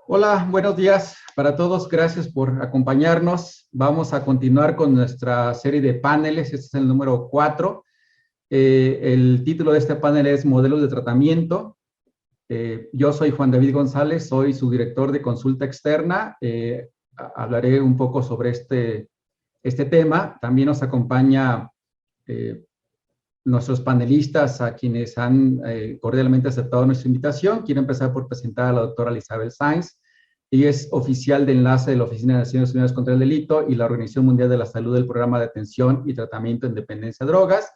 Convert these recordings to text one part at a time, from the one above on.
Hola, buenos días para todos. Gracias por acompañarnos. Vamos a continuar con nuestra serie de paneles. Este es el número 4. El título de este panel es Modelos de Tratamiento. Yo soy Juan David González, soy su director de consulta externa. Hablaré un poco sobre este tema. También nos acompaña nuestros panelistas, a quienes han cordialmente aceptado nuestra invitación. Quiero empezar por presentar a la doctora Elizabeth Sainz. Ella es oficial de enlace de la Oficina de Naciones Unidas contra el Delito y la Organización Mundial de la Salud del Programa de Atención y Tratamiento en Dependencia de Drogas,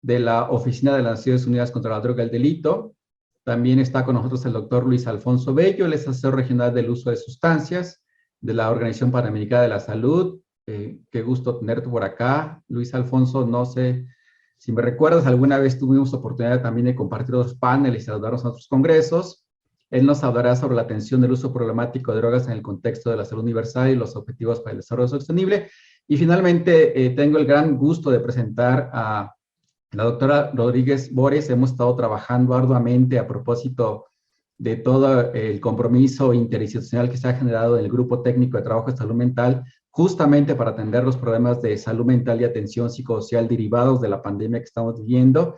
de la Oficina de las Naciones Unidas contra la Droga y el Delito. También está con nosotros el doctor Luis Alfonso Bello, él es asesor regional del uso de sustancias de la Organización Panamericana de la Salud. Qué gusto tenerte por acá. Luis Alfonso, no sé si me recuerdas, alguna vez tuvimos oportunidad también de compartir otros paneles y saludarnos a otros congresos. Él nos hablará sobre la atención del uso problemático de drogas en el contexto de la salud universal y los objetivos para el desarrollo sostenible. Y finalmente, tengo el gran gusto de presentar a la doctora Rodríguez Bores. Hemos estado trabajando arduamente a propósito de todo el compromiso interinstitucional que se ha generado en el Grupo Técnico de Trabajo de Salud Mental, justamente para atender los problemas de salud mental y atención psicosocial derivados de la pandemia que estamos viviendo.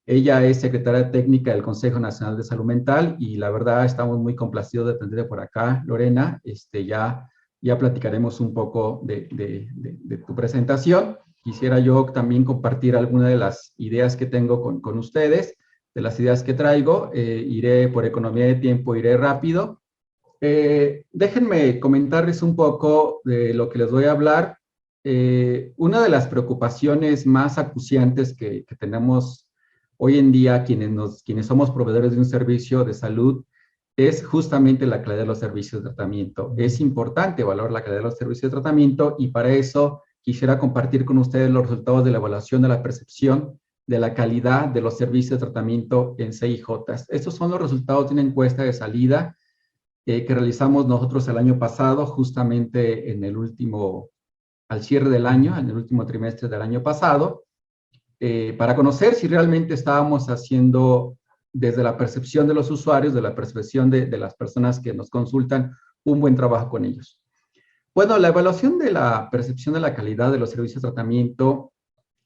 Ella es secretaria técnica del Consejo Nacional de Salud Mental y la verdad estamos muy complacidos de tenerte por acá, Lorena. Ya platicaremos un poco de tu presentación. Quisiera yo también compartir algunas de las ideas que tengo con ustedes, de las ideas que traigo. Iré por economía de tiempo, iré rápido. Déjenme comentarles un poco de lo que les voy a hablar. Una de las preocupaciones más acuciantes que tenemos hoy en día quienes somos proveedores de un servicio de salud es justamente la calidad de los servicios de tratamiento. Es importante valorar la calidad de los servicios de tratamiento y para eso quisiera compartir con ustedes los resultados de la evaluación de la percepción de la calidad de los servicios de tratamiento en CIJ. Estos son los resultados de una encuesta de salida que realizamos nosotros el año pasado, justamente al cierre del año, en el último trimestre del año pasado, para conocer si realmente estábamos haciendo, desde la percepción de los usuarios, de la percepción de las personas que nos consultan, un buen trabajo con ellos. Bueno, la evaluación de la percepción de la calidad de los servicios de tratamiento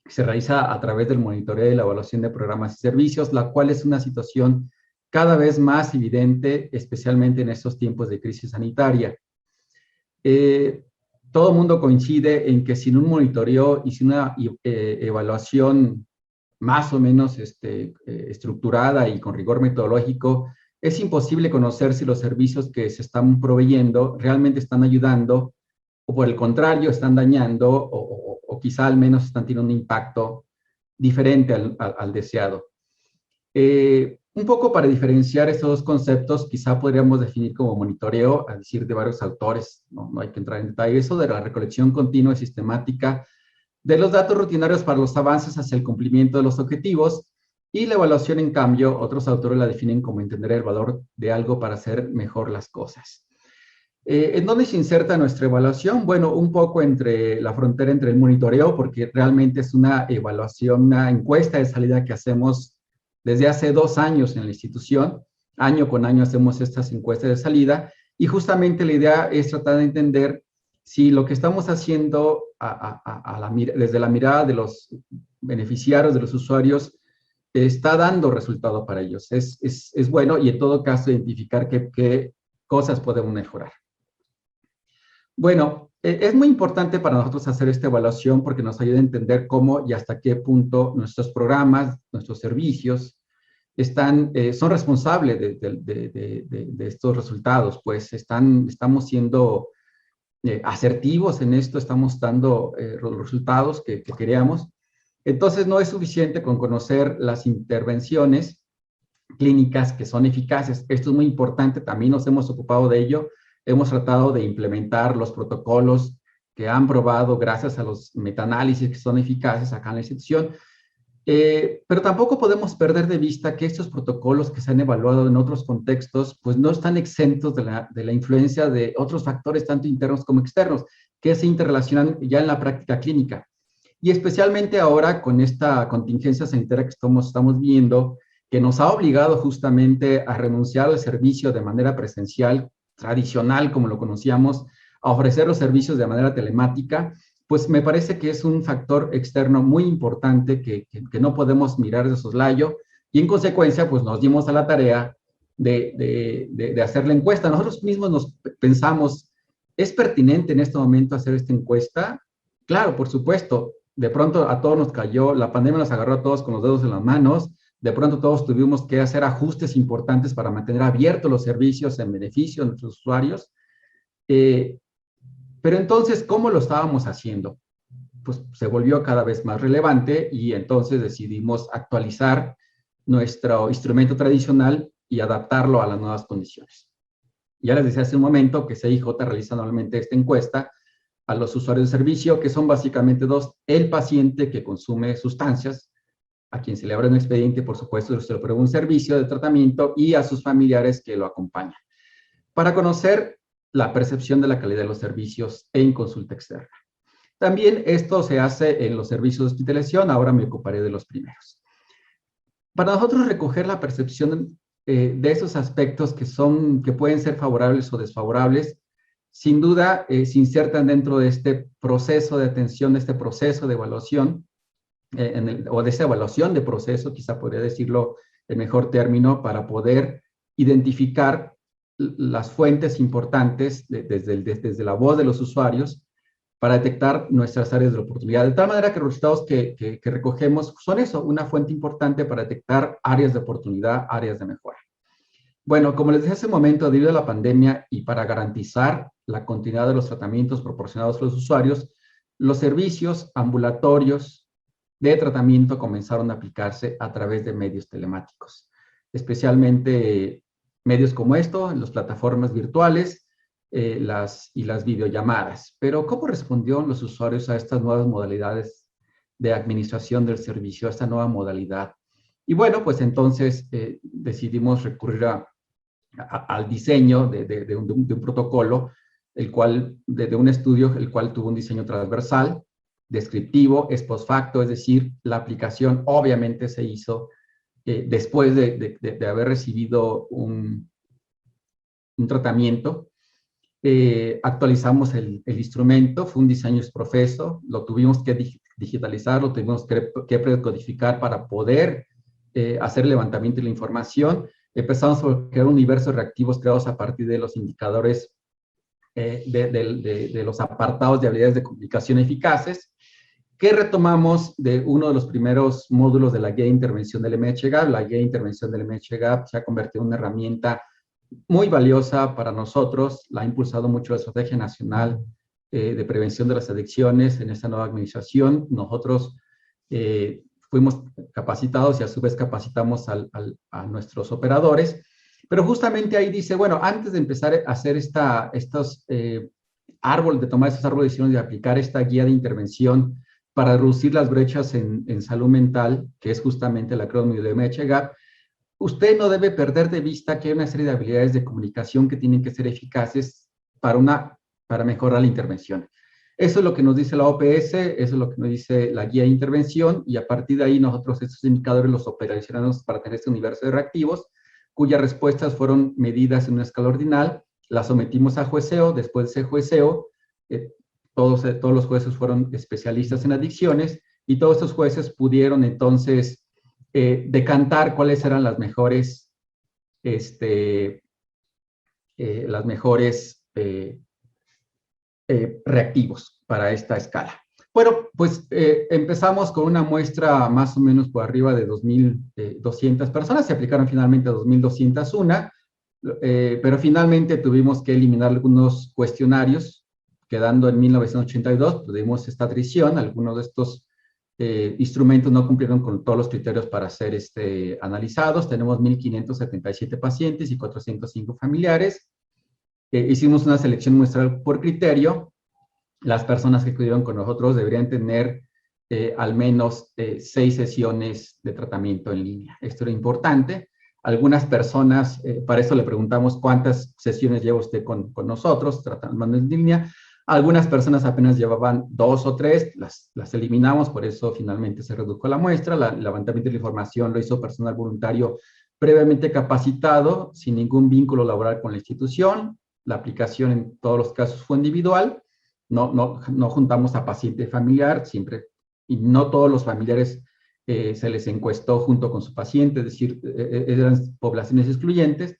se realiza a través del monitoreo y la evaluación de programas y servicios, la cual es una situación cada vez más evidente, especialmente en estos tiempos de crisis sanitaria. Todo el mundo coincide en que sin un monitoreo y sin una evaluación más o menos estructurada y con rigor metodológico, es imposible conocer si los servicios que se están proveyendo realmente están ayudando o por el contrario están dañando o quizá al menos están teniendo un impacto diferente al deseado. Un poco para diferenciar estos dos conceptos, quizá podríamos definir como monitoreo, a decir de varios autores, no hay que entrar en detalle, eso de la recolección continua y sistemática de los datos rutinarios para los avances hacia el cumplimiento de los objetivos, y la evaluación, en cambio, otros autores la definen como entender el valor de algo para hacer mejor las cosas. ¿En dónde se inserta nuestra evaluación? Bueno, un poco entre la frontera entre el monitoreo, porque realmente es una evaluación, una encuesta de salida que hacemos desde hace 2 años en la institución. Año con año hacemos estas encuestas de salida y justamente la idea es tratar de entender si lo que estamos haciendo desde la mirada de los beneficiarios, de los usuarios, está dando resultado para ellos. Es bueno y en todo caso identificar qué cosas podemos mejorar. Bueno, es muy importante para nosotros hacer esta evaluación porque nos ayuda a entender cómo y hasta qué punto nuestros programas, nuestros servicios, son responsables de estos resultados, pues estamos siendo asertivos en esto, estamos dando los resultados que queríamos. Entonces no es suficiente con conocer las intervenciones clínicas que son eficaces. Esto es muy importante, también nos hemos ocupado de ello. Hemos tratado de implementar los protocolos que han probado gracias a los metaanálisis que son eficaces acá en la institución, pero tampoco podemos perder de vista que estos protocolos que se han evaluado en otros contextos, pues no están exentos de la influencia de otros factores, tanto internos como externos, que se interrelacionan ya en la práctica clínica. Y especialmente ahora con esta contingencia sanitaria que estamos viendo, que nos ha obligado justamente a renunciar al servicio de manera presencial tradicional, como lo conocíamos, a ofrecer los servicios de manera telemática, pues me parece que es un factor externo muy importante que no podemos mirar de soslayo, y en consecuencia, pues nos dimos a la tarea de hacer la encuesta. Nosotros mismos nos pensamos, ¿es pertinente en este momento hacer esta encuesta? Claro, por supuesto, de pronto a todos nos cayó, la pandemia nos agarró a todos con los dedos en las manos, de pronto todos tuvimos que hacer ajustes importantes para mantener abiertos los servicios en beneficio de nuestros usuarios. Pero entonces, ¿cómo lo estábamos haciendo? Pues se volvió cada vez más relevante y entonces decidimos actualizar nuestro instrumento tradicional y adaptarlo a las nuevas condiciones. Ya les decía hace un momento que CIJ realiza anualmente esta encuesta a los usuarios de servicio, que son básicamente dos: el paciente que consume sustancias, a quien se le abre un expediente, por supuesto, se le prueba un servicio de tratamiento, y a sus familiares que lo acompañan, para conocer la percepción de la calidad de los servicios en consulta externa. También esto se hace en los servicios de hospitalización, ahora me ocuparé de los primeros. Para nosotros recoger la percepción de esos aspectos que pueden ser favorables o desfavorables, sin duda se insertan dentro de este proceso de atención, de este proceso de evaluación, o de esa evaluación de proceso, quizá podría decirlo en mejor término, para poder identificar las fuentes importantes desde la voz de los usuarios, para detectar nuestras áreas de oportunidad. De tal manera que los resultados que recogemos son eso, una fuente importante para detectar áreas de oportunidad, áreas de mejora. Bueno, como les dije hace un momento, debido a la pandemia y para garantizar la continuidad de los tratamientos proporcionados a los usuarios, los servicios ambulatorios de tratamiento comenzaron a aplicarse a través de medios telemáticos, especialmente medios como esto, en las plataformas virtuales, las videollamadas. Pero, ¿cómo respondieron los usuarios a estas nuevas modalidades de administración del servicio, a esta nueva modalidad? Y bueno, pues entonces decidimos recurrir al diseño de un protocolo, de un estudio, el cual tuvo un diseño transversal, descriptivo, ex post facto, es decir, la aplicación obviamente se hizo después de haber recibido un tratamiento. Actualizamos el instrumento, fue un diseño ex profeso, lo tuvimos que digitalizar, lo tuvimos que precodificar para poder hacer levantamiento de la información. Empezamos a crear un universo de reactivos creados a partir de los indicadores de los apartados de habilidades de comunicación eficaces, que retomamos de uno de los primeros módulos de la guía de intervención del MHGAP. La guía de intervención del MHGAP se ha convertido en una herramienta muy valiosa para nosotros, la ha impulsado mucho la Estrategia Nacional de Prevención de las Adicciones en esta nueva administración. Nosotros fuimos capacitados y a su vez capacitamos a nuestros operadores, pero justamente ahí dice, bueno, antes de empezar a hacer tomar estos árboles de decisiones, de aplicar esta guía de intervención para reducir las brechas en salud mental, que es justamente el acrónimo de MHGAP, usted no debe perder de vista que hay una serie de habilidades de comunicación que tienen que ser eficaces para mejorar la intervención. Eso es lo que nos dice la OPS, eso es lo que nos dice la guía de intervención, y a partir de ahí nosotros estos indicadores los operacionamos para tener este universo de reactivos, cuyas respuestas fueron medidas en una escala ordinal, las sometimos a jueceo. Después de ese jueceo, todos los jueces fueron especialistas en adicciones, y todos estos jueces pudieron entonces decantar cuáles eran las mejores reactivos para esta escala. Bueno, pues empezamos con una muestra más o menos por arriba de 2.200 personas, se aplicaron finalmente a 2.201, pero finalmente tuvimos que eliminar algunos cuestionarios, quedando en 1982, tuvimos esta atrición, algunos de estos instrumentos no cumplieron con todos los criterios para ser analizados. Tenemos 1.577 pacientes y 405 familiares. Hicimos una selección muestral por criterio. Las personas que acudieron con nosotros deberían tener al menos 6 sesiones de tratamiento en línea. Esto era importante. Algunas personas, para eso le preguntamos cuántas sesiones lleva usted con nosotros, tratando en línea. Algunas personas apenas llevaban 2 o 3, las eliminamos, por eso finalmente se redujo la muestra. El levantamiento de la información lo hizo personal voluntario previamente capacitado, sin ningún vínculo laboral con la institución. la aplicación en todos los casos fue individual, no juntamos a paciente y familiar, siempre, y no todos los familiares se les encuestó junto con su paciente, es decir, eran poblaciones excluyentes,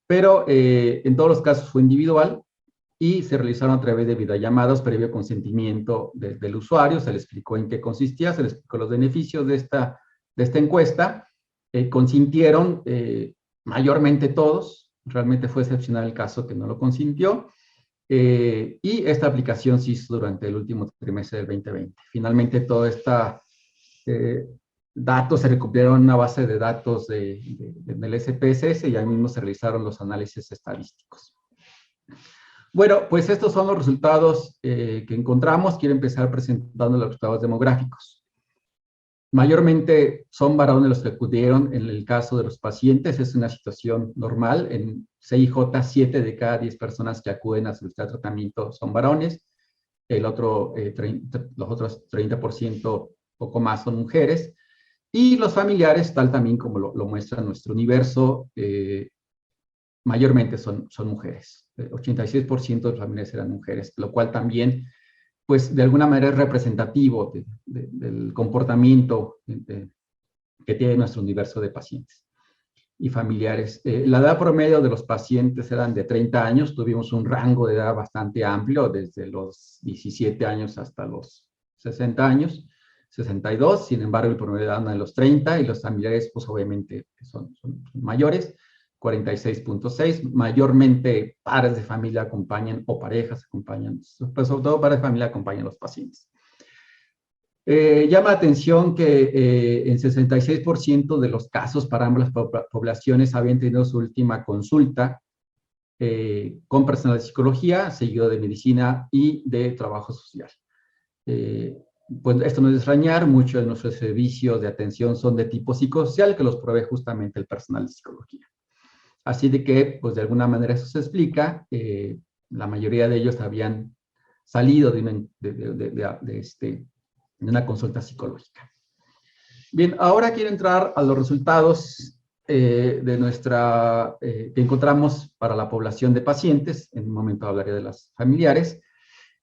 pero en todos los casos fue individual y se realizaron a través de videollamadas previo consentimiento del usuario, se le explicó en qué consistía, se le explicó los beneficios de esta encuesta, consintieron mayormente todos, realmente fue excepcional el caso que no lo consintió, y esta aplicación se hizo durante el último trimestre del 2020. Finalmente, toda esta datos se recuperaron en una base de datos del SPSS y ahí mismo se realizaron los análisis estadísticos. Bueno, pues estos son los resultados que encontramos. Quiero empezar presentando los resultados demográficos. Mayormente son varones los que acudieron en el caso de los pacientes, es una situación normal. En CIJ, 7 de cada 10 personas que acuden a solicitar tratamiento son varones, los otros 30%, poco más, son mujeres. Y los familiares, tal también como lo muestra nuestro universo, mayormente son mujeres. 86% de los familiares eran mujeres, lo cual también, pues, de alguna manera es representativo del comportamiento que tiene nuestro universo de pacientes y familiares. La edad promedio de los pacientes eran de 30 años, tuvimos un rango de edad bastante amplio, desde los 17 años hasta los 60 años. 62, sin embargo, el promedio de edad anda en los 30 y los familiares, pues obviamente son mayores, 46.6, mayormente pares de familia acompañan o parejas acompañan, pues sobre todo pares de familia acompañan a los pacientes. Llama la atención que en 66% de los casos para ambas poblaciones habían tenido su última consulta con personal de psicología, seguido de medicina y de trabajo social. Pues esto no es extrañar, muchos de nuestros servicios de atención son de tipo psicosocial, que los provee justamente el personal de psicología. Así de que, pues de alguna manera eso se explica, la mayoría de ellos habían salido de una consulta psicológica. Bien, ahora quiero entrar a los resultados que encontramos para la población de pacientes. En un momento hablaré de las familiares.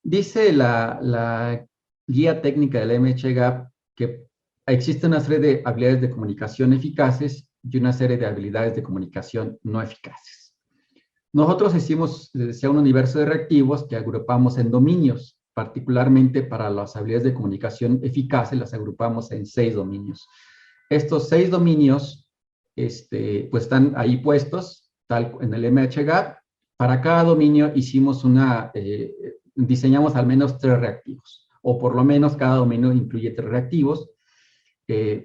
Dice la guía técnica del MHGAP que existe una serie de habilidades de comunicación eficaces y una serie de habilidades de comunicación no eficaces. Nosotros hicimos, les decía, un universo de reactivos que agrupamos en dominios, particularmente para las habilidades de comunicación eficaces las agrupamos en 6 dominios. Estos 6 dominios pues están ahí puestos, tal en el MHGAP. Para cada dominio hicimos diseñamos al menos 3 reactivos, o por lo menos cada dominio incluye 3 reactivos.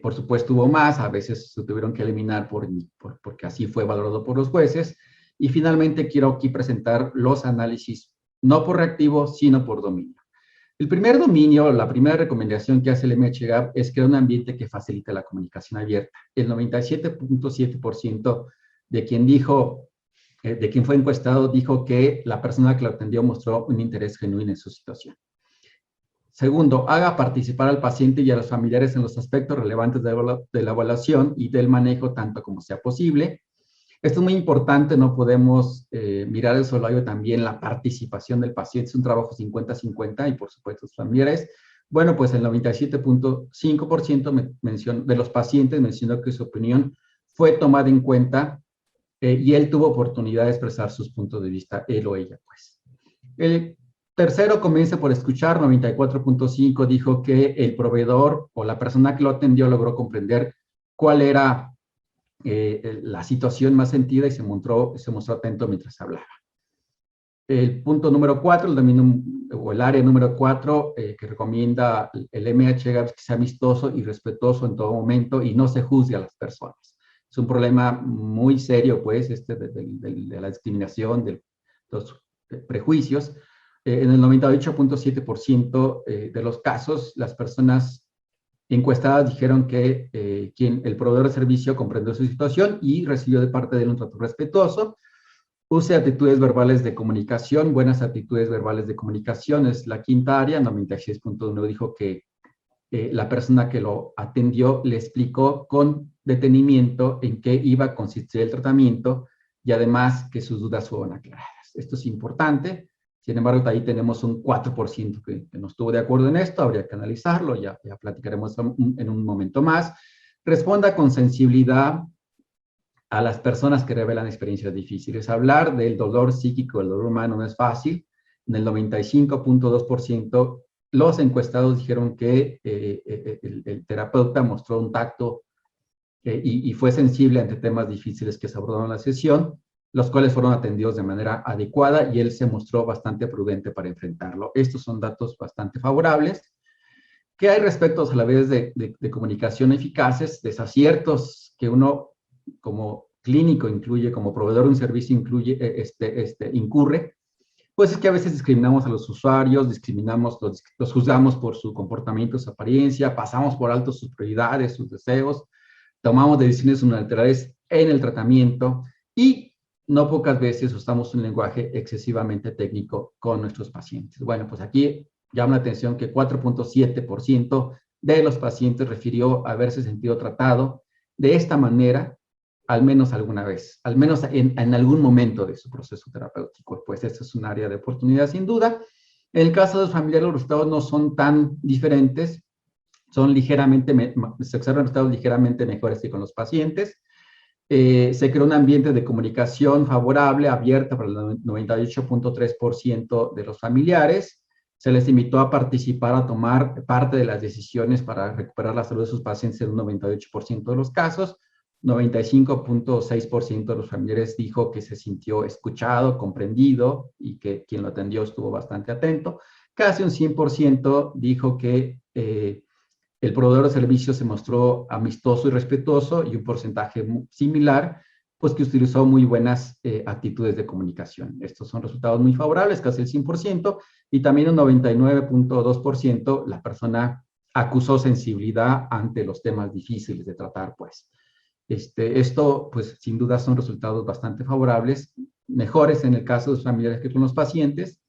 Por supuesto hubo más, a veces se tuvieron que eliminar porque así fue valorado por los jueces. Y finalmente quiero aquí presentar los análisis, no por reactivo, sino por dominio. El primer dominio, la primera recomendación que hace el MHGAP es crear un ambiente que facilite la comunicación abierta. El 97.7% de quien fue encuestado dijo que la persona que lo atendió mostró un interés genuino en su situación. Segundo, haga participar al paciente y a los familiares en los aspectos relevantes de la evaluación y del manejo tanto como sea posible. Esto es muy importante, no podemos mirar el solayo también la participación del paciente, es un trabajo 50-50 y por supuesto los familiares. Bueno, pues el 97.5% de los pacientes mencionó que su opinión fue tomada en cuenta y él tuvo oportunidad de expresar sus puntos de vista, él o ella, pues. El tercero, comienza por escuchar, 94.5 dijo que el proveedor o la persona que lo atendió logró comprender cuál era la situación más sentida y se mostró atento mientras hablaba. El punto número 4, el área número 4 que recomienda el MHGAP es que sea amistoso y respetuoso en todo momento y no se juzgue a las personas. Es un problema muy serio, pues, de la discriminación, de los prejuicios. En el 98.7% de los casos, las personas encuestadas dijeron que el proveedor de servicio comprendió su situación y recibió de parte de él un trato respetuoso. Use actitudes verbales de comunicación, buenas actitudes verbales de comunicación es la quinta área. 96.1 dijo que la persona que lo atendió le explicó con detenimiento en qué iba a consistir el tratamiento y además que sus dudas fueron aclaradas. Esto es importante. Sin embargo, ahí tenemos un 4% que no estuvo de acuerdo en esto, habría que analizarlo, ya platicaremos en un momento más. Responda con sensibilidad a las personas que revelan experiencias difíciles. Hablar del dolor psíquico, el dolor humano no es fácil. En el 95.2%, los encuestados dijeron que el terapeuta mostró un tacto y fue sensible ante temas difíciles que se abordaron en la sesión, los cuales fueron atendidos de manera adecuada y él se mostró bastante prudente para enfrentarlo. Estos son datos bastante favorables. ¿Qué hay respecto a la vez de comunicación eficaces? Desaciertos que uno como clínico incluye, como proveedor de un servicio incurre, pues es que a veces discriminamos a los usuarios, los juzgamos por su comportamiento, su apariencia, pasamos por alto sus prioridades, sus deseos, tomamos decisiones unilaterales en el tratamiento y no pocas veces usamos un lenguaje excesivamente técnico con nuestros pacientes. Bueno, pues aquí llama la atención que 4.7% de los pacientes refirió haberse sentido tratado de esta manera al menos alguna vez, al menos en algún momento de su proceso terapéutico. Pues esto es un área de oportunidad sin duda. En el caso de los familiares, los resultados no son tan diferentes, se observan resultados ligeramente mejores que con los pacientes. Se creó un ambiente de comunicación favorable, abierta para el 98.3% de los familiares. Se les invitó a participar, a tomar parte de las decisiones para recuperar la salud de sus pacientes en un 98% de los casos. 95.6% de los familiares dijo que se sintió escuchado, comprendido y que quien lo atendió estuvo bastante atento. Casi un 100% dijo que el proveedor de servicios se mostró amistoso y respetuoso y un porcentaje similar, pues que utilizó muy buenas actitudes de comunicación. Estos son resultados muy favorables, casi el 100%, y también un 99.2% la persona acusó sensibilidad ante los temas difíciles de tratar, pues. Esto, pues, sin duda son resultados bastante favorables, mejores en el caso de los familiares que con los pacientes.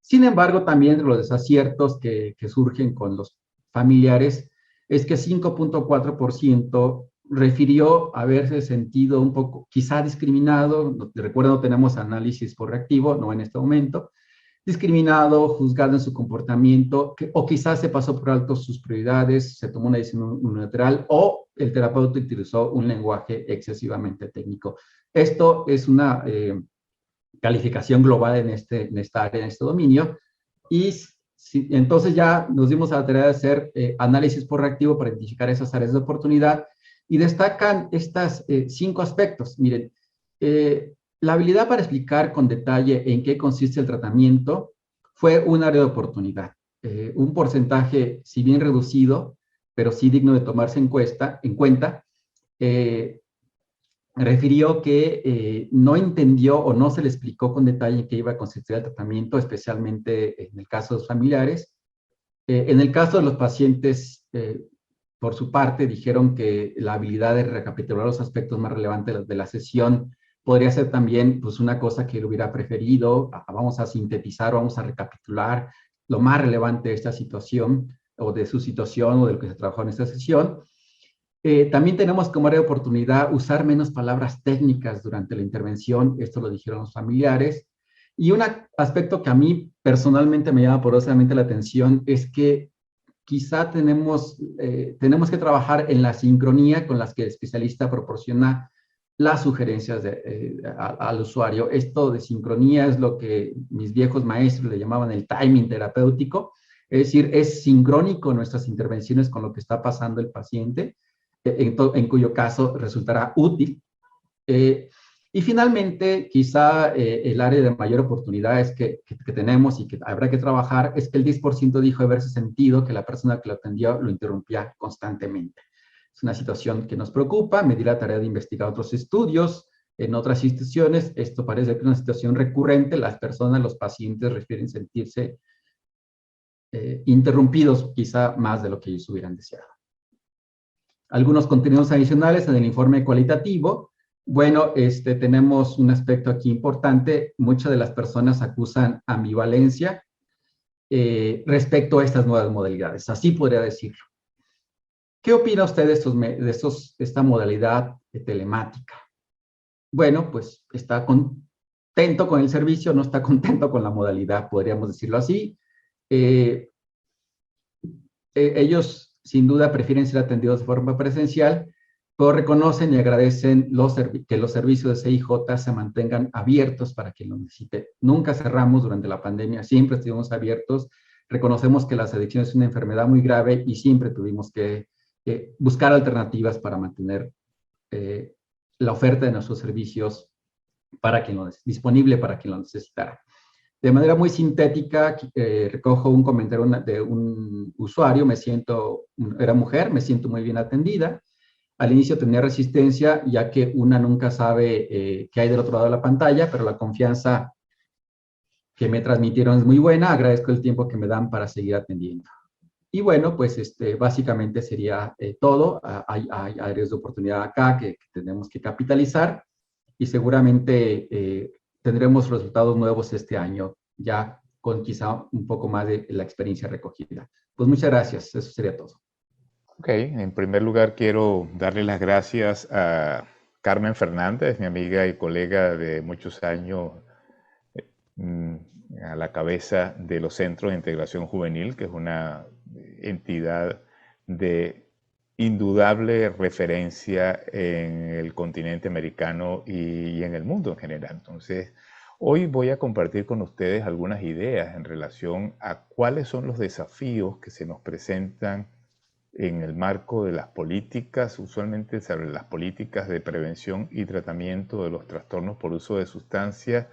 Sin embargo, también los desaciertos que surgen con los familiares es que 5.4% refirió haberse sentido un poco, quizá discriminado, recuerdo, no tenemos análisis por reactivo, no en este momento, discriminado, juzgado en su comportamiento, o quizás se pasó por alto sus prioridades, se tomó una decisión unilateral, o el terapeuta utilizó un lenguaje excesivamente técnico. Esto es una calificación global en esta área, en este dominio, y entonces ya nos dimos a la tarea de hacer análisis por reactivo para identificar esas áreas de oportunidad, y destacan estas 5 aspectos. Miren, la habilidad para explicar con detalle en qué consiste el tratamiento fue un área de oportunidad. Un porcentaje, si bien reducido, pero sí digno de tomarse en cuenta, refirió que no entendió o no se le explicó con detalle en qué iba a consistir el tratamiento, especialmente en el caso de los familiares. En el caso de los pacientes, por su parte, dijeron que la habilidad de recapitular los aspectos más relevantes de la sesión podría ser también, pues, una cosa que él hubiera preferido. Vamos a sintetizar, vamos a recapitular lo más relevante de esta situación, o de su situación, o de lo que se trabajó en esta sesión. También tenemos como área de oportunidad usar menos palabras técnicas durante la intervención, esto lo dijeron los familiares. Y un aspecto que a mí personalmente me llama poderosamente la atención es que quizá tenemos que trabajar en la sincronía con las que el especialista proporciona las sugerencias al usuario. Esto de sincronía es lo que mis viejos maestros le llamaban el timing terapéutico, es decir, es sincrónico nuestras intervenciones con lo que está pasando el paciente, en cuyo caso resultará útil. Y finalmente, quizá el área de mayor oportunidad es que tenemos y que habrá que trabajar es que el 10% dijo haberse sentido que la persona que lo atendió lo interrumpía constantemente. Es una situación que nos preocupa, me di la tarea de investigar otros estudios en otras instituciones. Esto parece que es una situación recurrente, las personas, los pacientes refieren sentirse interrumpidos quizá más de lo que ellos hubieran deseado. Algunos contenidos adicionales en el informe cualitativo. Bueno, tenemos un aspecto aquí importante. Muchas de las personas acusan ambivalencia respecto a estas nuevas modalidades. Así podría decirlo. ¿Qué opina usted de esta modalidad telemática? Bueno, pues está contento con el servicio, no está contento con la modalidad, podríamos decirlo así. Eh, Ellos sin duda prefieren ser atendidos de forma presencial, pero reconocen y agradecen que los servicios de CIJ se mantengan abiertos para quien lo necesite. Nunca cerramos durante la pandemia, siempre estuvimos abiertos. Reconocemos que las adicciones es una enfermedad muy grave y siempre tuvimos que buscar alternativas para mantener la oferta de nuestros servicios disponible para quien lo necesitara. De manera muy sintética, recojo un comentario de un usuario, era mujer, me siento muy bien atendida. Al inicio tenía resistencia, ya que una nunca sabe qué hay del otro lado de la pantalla, pero la confianza que me transmitieron es muy buena. Agradezco el tiempo que me dan para seguir atendiendo. Y bueno, pues básicamente sería todo. Hay áreas de oportunidad acá que tenemos que capitalizar y seguramente tendremos resultados nuevos este año, ya con quizá un poco más de la experiencia recogida. Pues muchas gracias, eso sería todo. Ok, en primer lugar quiero darle las gracias a Carmen Fernández, mi amiga y colega de muchos años, mm, a la cabeza de los Centros de Integración Juvenil, que es una entidad de indudable referencia en el continente americano y en el mundo en general. Entonces, hoy voy a compartir con ustedes algunas ideas en relación a cuáles son los desafíos que se nos presentan en el marco de las políticas, usualmente sobre las políticas de prevención y tratamiento de los trastornos por uso de sustancias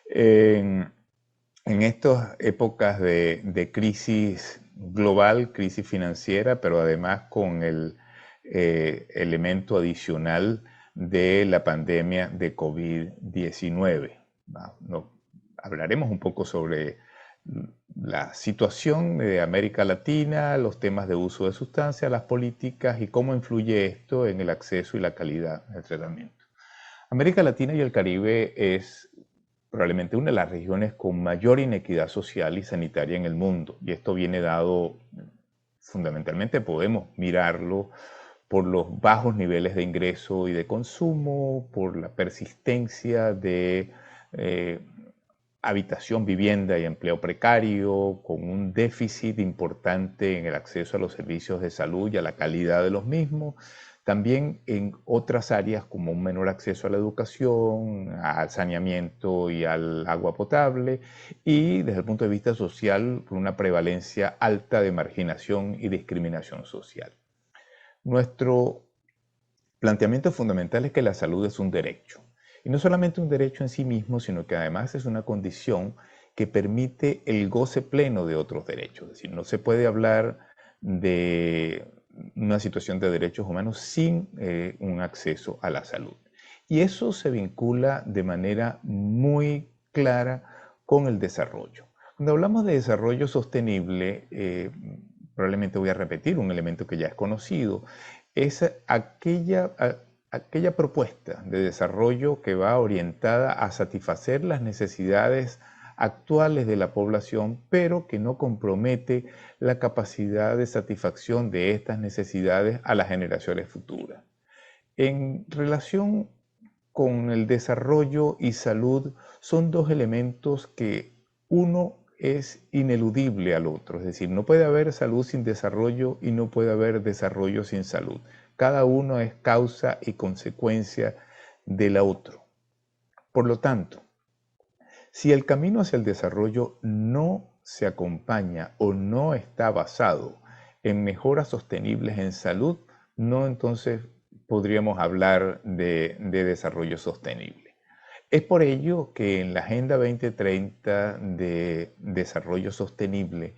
en estas épocas de crisis global, crisis financiera, pero además con el elemento adicional de la pandemia de COVID-19. Hablaremos un poco sobre la situación de América Latina, los temas de uso de sustancias, las políticas y cómo influye esto en el acceso y la calidad del tratamiento. América Latina y el Caribe es probablemente una de las regiones con mayor inequidad social y sanitaria en el mundo. Y esto viene dado, fundamentalmente podemos mirarlo por los bajos niveles de ingreso y de consumo, por la persistencia de habitación, vivienda y empleo precario, con un déficit importante en el acceso a los servicios de salud y a la calidad de los mismos. También en otras áreas como un menor acceso a la educación, al saneamiento y al agua potable, y desde el punto de vista social, una prevalencia alta de marginación y discriminación social. Nuestro planteamiento fundamental es que la salud es un derecho. Y no solamente un derecho en sí mismo, sino que además es una condición que permite el goce pleno de otros derechos. Es decir, no se puede hablar de una situación de derechos humanos sin un acceso a la salud. Y eso se vincula de manera muy clara con el desarrollo. Cuando hablamos de desarrollo sostenible, probablemente voy a repetir un elemento que ya es conocido, es aquella propuesta de desarrollo que va orientada a satisfacer las necesidades actuales de la población, pero que no compromete la capacidad de satisfacción de estas necesidades a las generaciones futuras. En relación con el desarrollo y salud, son dos elementos que uno es ineludible al otro, es decir, no puede haber salud sin desarrollo y no puede haber desarrollo sin salud. Cada uno es causa y consecuencia del otro. Por lo tanto, si el camino hacia el desarrollo no se acompaña o no está basado en mejoras sostenibles en salud, no entonces podríamos hablar de desarrollo sostenible. Es por ello que en la Agenda 2030 de Desarrollo Sostenible,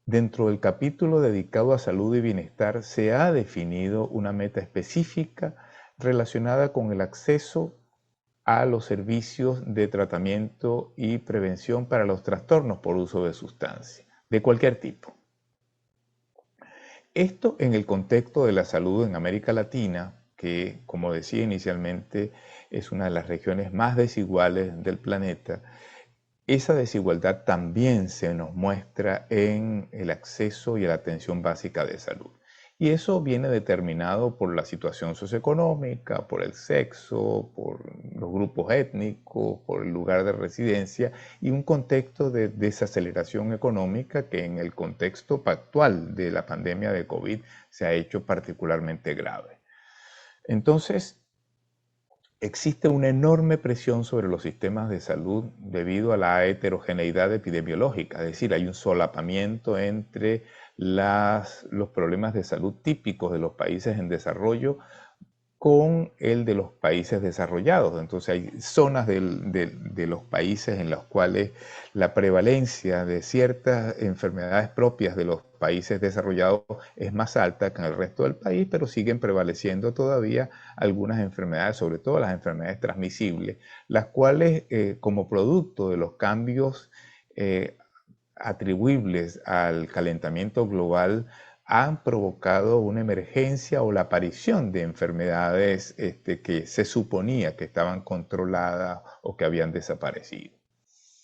dentro del capítulo dedicado a salud y bienestar, se ha definido una meta específica relacionada con el acceso a los servicios de tratamiento y prevención para los trastornos por uso de sustancias, de cualquier tipo. Esto en el contexto de la salud en América Latina, que, como decía inicialmente, es una de las regiones más desiguales del planeta. Esa desigualdad también se nos muestra en el acceso y a la atención básica de salud. Y eso viene determinado por la situación socioeconómica, por el sexo, por los grupos étnicos, por el lugar de residencia y un contexto de desaceleración económica que en el contexto actual de la pandemia de COVID se ha hecho particularmente grave. Entonces, existe una enorme presión sobre los sistemas de salud debido a la heterogeneidad epidemiológica, es decir, hay un solapamiento entre los problemas de salud típicos de los países en desarrollo con el de los países desarrollados. Entonces hay zonas de los países en las cuales la prevalencia de ciertas enfermedades propias de los países desarrollados es más alta que en el resto del país, pero siguen prevaleciendo todavía algunas enfermedades, sobre todo las enfermedades transmisibles, las cuales como producto de los cambios atribuibles al calentamiento global han provocado una emergencia o la aparición de enfermedades que se suponía que estaban controladas o que habían desaparecido.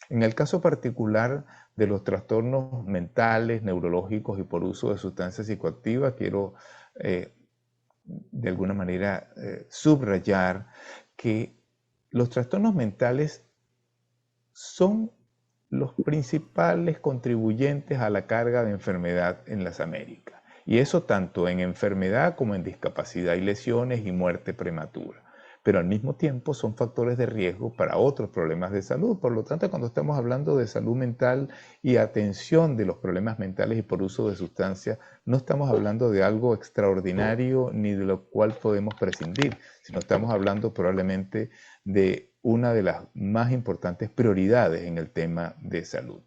En el caso particular de los trastornos mentales, neurológicos y por uso de sustancias psicoactivas, quiero de alguna manera subrayar que los trastornos mentales son los principales contribuyentes a la carga de enfermedad en las Américas. Y eso tanto en enfermedad como en discapacidad y lesiones y muerte prematura. Pero al mismo tiempo son factores de riesgo para otros problemas de salud. Por lo tanto, cuando estamos hablando de salud mental y atención de los problemas mentales y por uso de sustancias, no estamos hablando de algo extraordinario ni de lo cual podemos prescindir, sino estamos hablando probablemente de una de las más importantes prioridades en el tema de salud.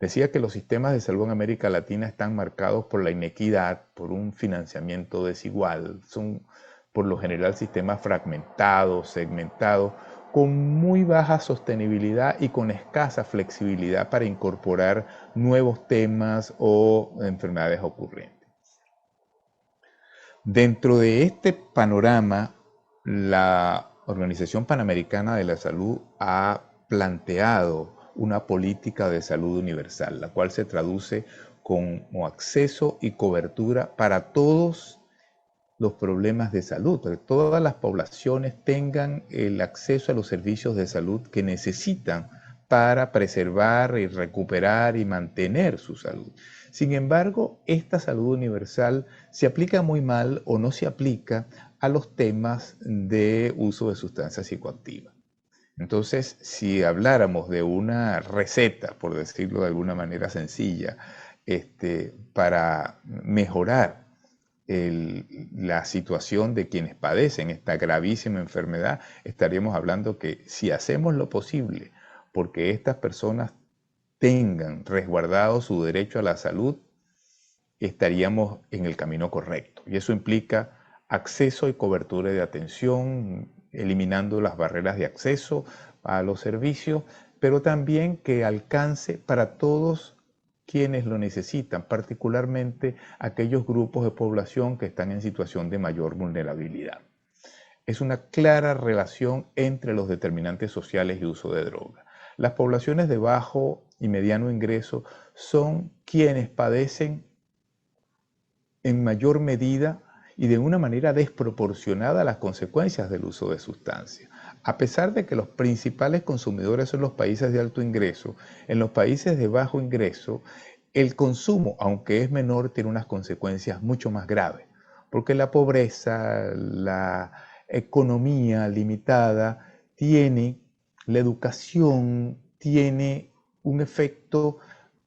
Decía que los sistemas de salud en América Latina están marcados por la inequidad, por un financiamiento desigual, son por lo general sistemas fragmentados, segmentados, con muy baja sostenibilidad y con escasa flexibilidad para incorporar nuevos temas o enfermedades ocurrentes. Dentro de este panorama, la Organización Panamericana de la Salud ha planteado una política de salud universal, la cual se traduce como acceso y cobertura para todos los problemas de salud, para que todas las poblaciones tengan el acceso a los servicios de salud que necesitan para preservar y recuperar y mantener su salud. Sin embargo, esta salud universal se aplica muy mal o no se aplica a los temas de uso de sustancias psicoactivas. Entonces, si habláramos de una receta, por decirlo de alguna manera sencilla, para mejorar la situación de quienes padecen esta gravísima enfermedad, estaríamos hablando que si hacemos lo posible porque estas personas tengan resguardado su derecho a la salud, estaríamos en el camino correcto. Y eso implica acceso y cobertura de atención, eliminando las barreras de acceso a los servicios, pero también que alcance para todos quienes lo necesitan, particularmente aquellos grupos de población que están en situación de mayor vulnerabilidad. Es una clara relación entre los determinantes sociales y uso de droga. Las poblaciones de bajo y mediano ingreso son quienes padecen en mayor medida y de una manera desproporcionada las consecuencias del uso de sustancias. A pesar de que los principales consumidores son los países de alto ingreso, en los países de bajo ingreso, el consumo, aunque es menor, tiene unas consecuencias mucho más graves, porque la pobreza, la economía limitada, la educación tiene un efecto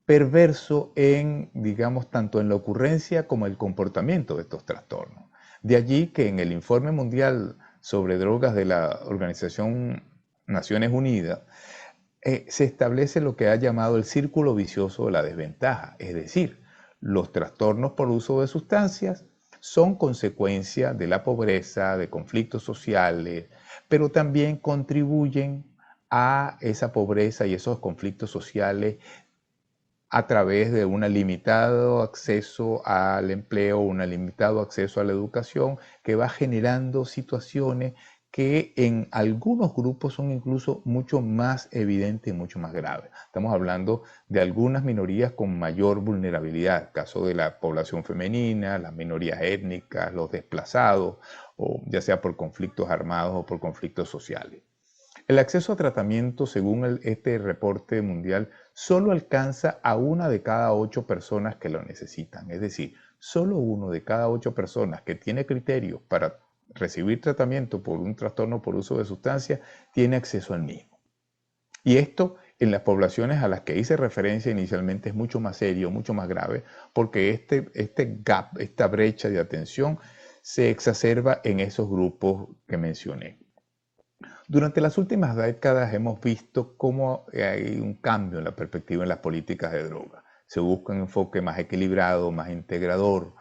perverso en, digamos, tanto en la ocurrencia como el comportamiento de estos trastornos. De allí que en el Informe Mundial sobre Drogas de la Organización Naciones Unidas se establece lo que ha llamado el círculo vicioso de la desventaja, es decir, los trastornos por uso de sustancias son consecuencia de la pobreza, de conflictos sociales, pero también contribuyen a esa pobreza y esos conflictos sociales a través de un limitado acceso al empleo, un limitado acceso a la educación, que va generando situaciones que en algunos grupos son incluso mucho más evidentes y mucho más graves. Estamos hablando de algunas minorías con mayor vulnerabilidad, caso de la población femenina, las minorías étnicas, los desplazados, o ya sea por conflictos armados o por conflictos sociales. El acceso a tratamiento, según este reporte mundial, solo alcanza a 1 de cada 8 personas que lo necesitan. Es decir, solo 1 de cada 8 personas que tiene criterios para recibir tratamiento por un trastorno por uso de sustancias tiene acceso al mismo. Y esto en las poblaciones a las que hice referencia inicialmente es mucho más serio, mucho más grave, porque este gap, esta brecha de atención se exacerba en esos grupos que mencioné. Durante las últimas décadas hemos visto cómo hay un cambio en la perspectiva en las políticas de droga. Se busca un enfoque más equilibrado, más integrador,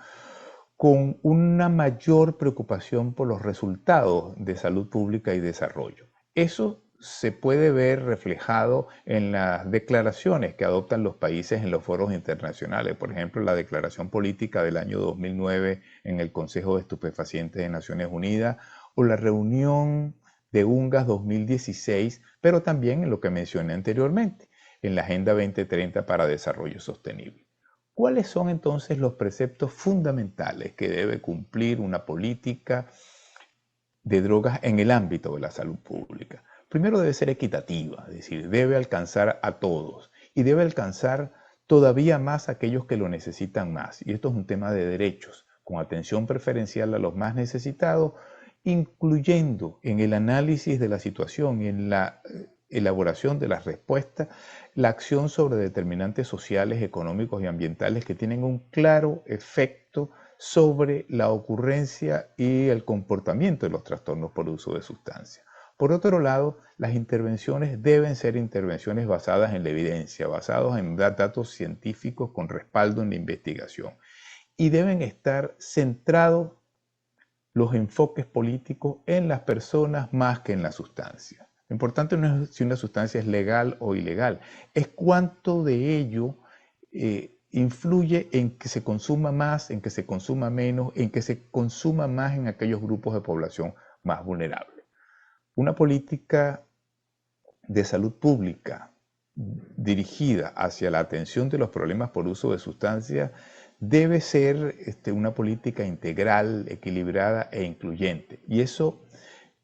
con una mayor preocupación por los resultados de salud pública y desarrollo. Eso se puede ver reflejado en las declaraciones que adoptan los países en los foros internacionales. Por ejemplo, la declaración política del año 2009 en el Consejo de Estupefacientes de Naciones Unidas o la reunión de UNGAS 2016, pero también en lo que mencioné anteriormente, en la Agenda 2030 para Desarrollo Sostenible. ¿Cuáles son entonces los preceptos fundamentales que debe cumplir una política de drogas en el ámbito de la salud pública? Primero, debe ser equitativa, es decir, debe alcanzar a todos y debe alcanzar todavía más a aquellos que lo necesitan más. Y esto es un tema de derechos, con atención preferencial a los más necesitados, incluyendo en el análisis de la situación y en la elaboración de las respuestas, la acción sobre determinantes sociales, económicos y ambientales que tienen un claro efecto sobre la ocurrencia y el comportamiento de los trastornos por uso de sustancias. Por otro lado, las intervenciones deben ser intervenciones basadas en la evidencia, basadas en datos científicos con respaldo en la investigación, y deben estar centrados los enfoques políticos en las personas más que en la sustancia. Lo importante no es si una sustancia es legal o ilegal, es cuánto de ello influye en que se consuma más, en que se consuma menos, en que se consuma más en aquellos grupos de población más vulnerables. Una política de salud pública dirigida hacia la atención de los problemas por uso de sustancias debe ser una política integral, equilibrada e incluyente. Y eso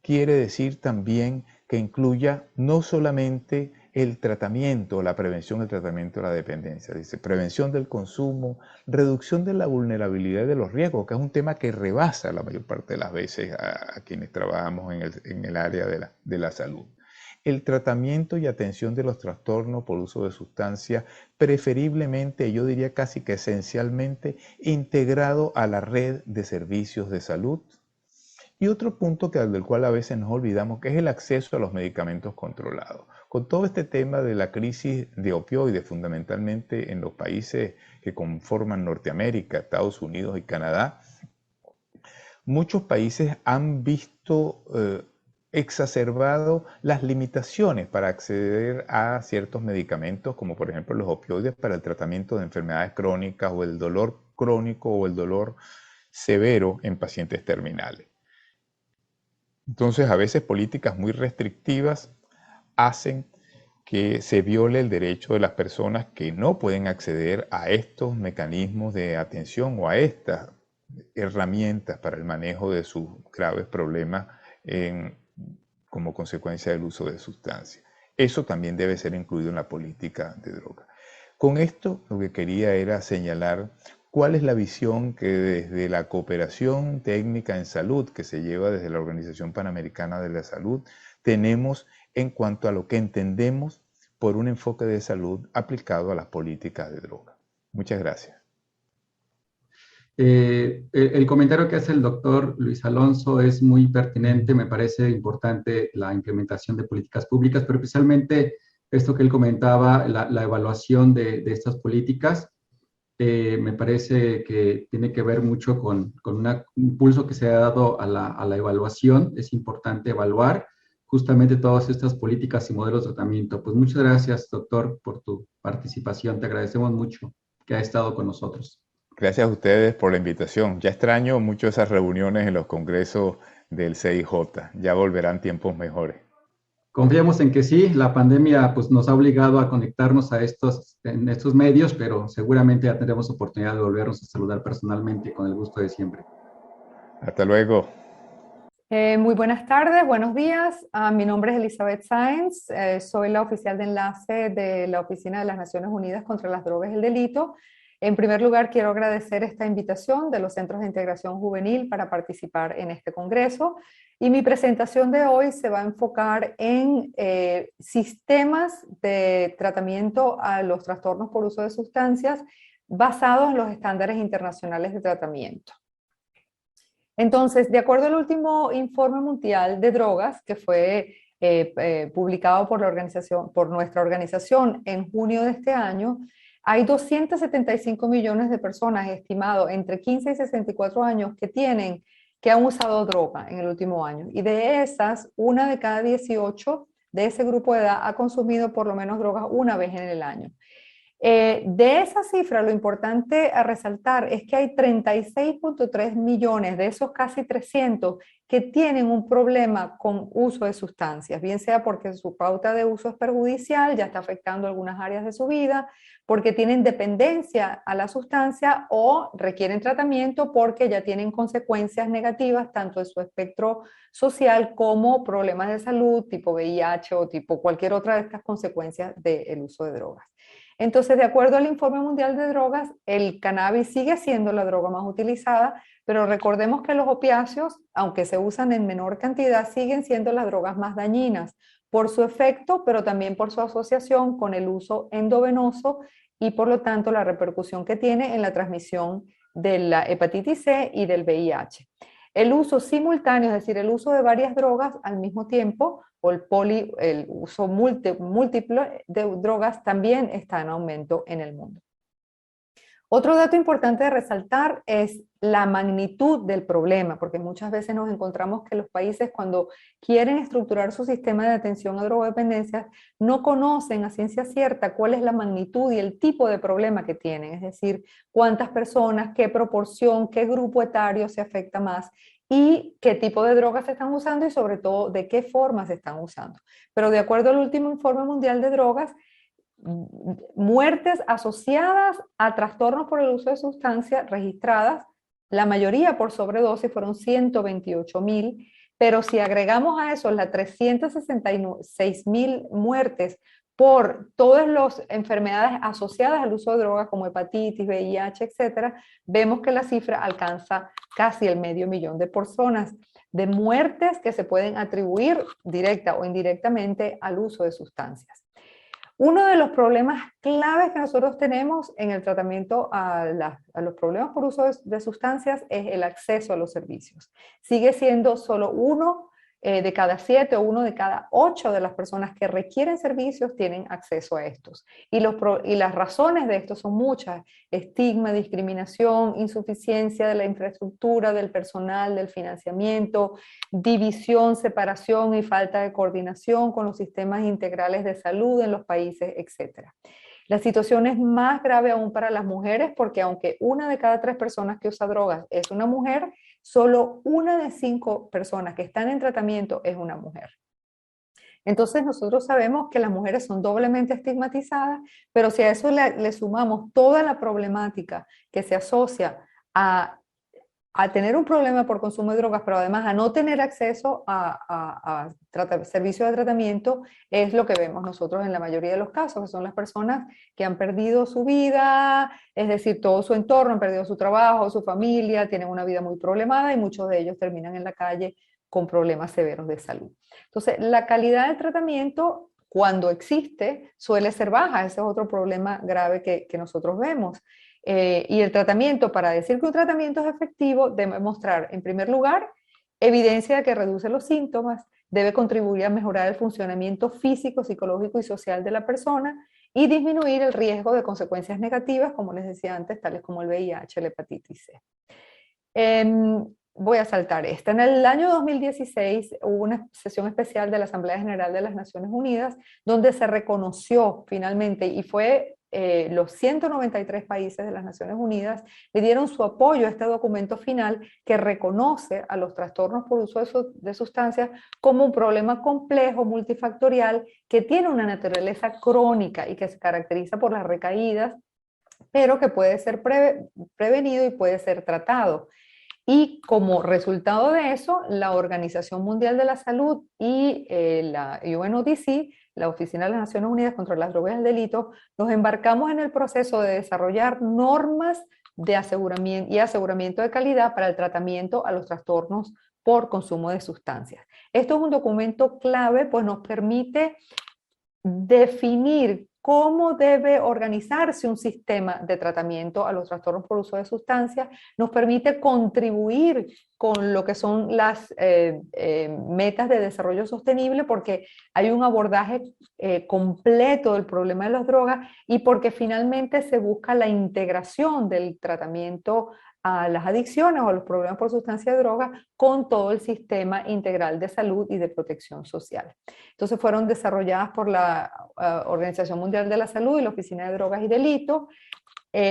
quiere decir también que incluya no solamente el tratamiento, la prevención del tratamiento de la dependencia, dice prevención del consumo, reducción de la vulnerabilidad de los riesgos, que es un tema que rebasa la mayor parte de las veces a quienes trabajamos en el área de la salud. El tratamiento y atención de los trastornos por uso de sustancias, preferiblemente, yo diría casi que esencialmente, integrado a la red de servicios de salud. Y otro punto del cual a veces nos olvidamos, que es el acceso a los medicamentos controlados. Con todo este tema de la crisis de opioides, fundamentalmente en los países que conforman Norteamérica, Estados Unidos y Canadá, muchos países han visto exacerbado las limitaciones para acceder a ciertos medicamentos, como por ejemplo los opioides para el tratamiento de enfermedades crónicas o el dolor crónico o el dolor severo en pacientes terminales. Entonces, a veces políticas muy restrictivas hacen que se viole el derecho de las personas que no pueden acceder a estos mecanismos de atención o a estas herramientas para el manejo de sus graves problemas como consecuencia del uso de sustancias. Eso también debe ser incluido en la política de droga. Con esto lo que quería era señalar cuál es la visión que desde la cooperación técnica en salud que se lleva desde la Organización Panamericana de la Salud tenemos en cuanto a lo que entendemos por un enfoque de salud aplicado a las políticas de droga. Muchas gracias. El comentario que hace el doctor Luis Alonso es muy pertinente, me parece importante la implementación de políticas públicas, pero especialmente esto que él comentaba, la evaluación de estas políticas, me parece que tiene que ver mucho con un impulso que se ha dado a la evaluación. Es importante evaluar justamente todas estas políticas y modelos de tratamiento. Pues muchas gracias, doctor, por tu participación. Te agradecemos mucho que ha estado con nosotros. Gracias a ustedes por la invitación. Ya extraño mucho esas reuniones en los congresos del CIJ. Ya volverán tiempos mejores. Confiamos en que sí, la pandemia pues, nos ha obligado a conectarnos en estos medios, pero seguramente ya tendremos oportunidad de volvernos a saludar personalmente con el gusto de siempre. Hasta luego. Muy buenas tardes, buenos días. Mi nombre es Elizabeth Sáenz, soy la oficial de enlace de la Oficina de las Naciones Unidas contra las Drogas y el Delito. En primer lugar, quiero agradecer esta invitación de los Centros de Integración Juvenil para participar en este congreso. Y mi presentación de hoy se va a enfocar en sistemas de tratamiento a los trastornos por uso de sustancias basados en los estándares internacionales de tratamiento. Entonces, de acuerdo al último informe mundial de drogas, que fue publicado por nuestra organización en junio de este año, hay 275 millones de personas estimados entre 15 y 64 años que han usado droga en el último año. Y de esas, 1 de cada 18 de ese grupo de edad ha consumido por lo menos drogas una vez en el año. De esa cifra, lo importante a resaltar es que hay 36.3 millones de esos casi 300 que tienen un problema con uso de sustancias, bien sea porque su pauta de uso es perjudicial, ya está afectando algunas áreas de su vida, porque tienen dependencia a la sustancia o requieren tratamiento porque ya tienen consecuencias negativas tanto en su espectro social como problemas de salud tipo VIH o tipo cualquier otra de estas consecuencias del uso de drogas. Entonces, de acuerdo al Informe Mundial de Drogas, el cannabis sigue siendo la droga más utilizada, pero recordemos que los opiáceos, aunque se usan en menor cantidad, siguen siendo las drogas más dañinas por su efecto, pero también por su asociación con el uso endovenoso y por lo tanto la repercusión que tiene en la transmisión de la hepatitis C y del VIH. El uso simultáneo, es decir, el uso de varias drogas al mismo tiempo, o el uso múltiple de drogas también está en aumento en el mundo. Otro dato importante de resaltar es la magnitud del problema, porque muchas veces nos encontramos que los países cuando quieren estructurar su sistema de atención a drogodependencias no conocen a ciencia cierta cuál es la magnitud y el tipo de problema que tienen, es decir, cuántas personas, qué proporción, qué grupo etario se afecta más y qué tipo de drogas se están usando y sobre todo de qué forma se están usando. Pero de acuerdo al último Informe Mundial de Drogas, muertes asociadas a trastornos por el uso de sustancias registradas, la mayoría por sobredosis fueron 128,000, pero si agregamos a eso las 366,000 muertes por todas las enfermedades asociadas al uso de drogas como hepatitis, VIH, etcétera, vemos que la cifra alcanza casi el 500,000 de personas de muertes que se pueden atribuir directa o indirectamente al uso de sustancias. Uno de los problemas claves que nosotros tenemos en el tratamiento a los problemas por uso de sustancias es el acceso a los servicios. Sigue siendo solo 1 de cada 7 o 1 de cada 8 de las personas que requieren servicios tienen acceso a estos. Y las razones de esto son muchas: estigma, discriminación, insuficiencia de la infraestructura, del personal, del financiamiento, división, separación y falta de coordinación con los sistemas integrales de salud en los países, etc. La situación es más grave aún para las mujeres porque aunque 1 de cada 3 personas que usa drogas es una mujer, solo 1 de 5 personas que están en tratamiento es una mujer. Entonces nosotros sabemos que las mujeres son doblemente estigmatizadas, pero si a eso le sumamos toda la problemática que se asocia a tener un problema por consumo de drogas, pero además a no tener acceso a servicios de tratamiento, es lo que vemos nosotros en la mayoría de los casos, que son las personas que han perdido su vida, es decir, todo su entorno, han perdido su trabajo, su familia, tienen una vida muy problemada y muchos de ellos terminan en la calle con problemas severos de salud. Entonces, la calidad del tratamiento, cuando existe, suele ser baja. Ese es otro problema grave que nosotros vemos. Y el tratamiento, para decir que un tratamiento es efectivo, debe mostrar, en primer lugar, evidencia de que reduce los síntomas, debe contribuir a mejorar el funcionamiento físico, psicológico y social de la persona y disminuir el riesgo de consecuencias negativas, como les decía antes, tales como el VIH, la hepatitis C. Voy a saltar esta. En el año 2016 hubo una sesión especial de la Asamblea General de las Naciones Unidas donde se reconoció finalmente, y fue los 193 países de las Naciones Unidas le dieron su apoyo a este documento final que reconoce a los trastornos por uso de sustancias como un problema complejo, multifactorial, que tiene una naturaleza crónica y que se caracteriza por las recaídas, pero que puede ser prevenido y puede ser tratado. Y como resultado de eso, la Organización Mundial de la Salud y la UNODC, la Oficina de las Naciones Unidas contra las Drogas y el Delito, nos embarcamos en el proceso de desarrollar normas de aseguramiento de calidad para el tratamiento a los trastornos por consumo de sustancias. Esto es un documento clave, pues nos permite definir cómo debe organizarse un sistema de tratamiento a los trastornos por uso de sustancias, nos permite contribuir con lo que son las metas de desarrollo sostenible, porque hay un abordaje completo del problema de las drogas y porque finalmente se busca la integración del tratamiento a las adicciones o a los problemas por sustancia de droga con todo el sistema integral de salud y de protección social. Entonces fueron desarrolladas por la Organización Mundial de la Salud y la Oficina de Drogas y Delitos.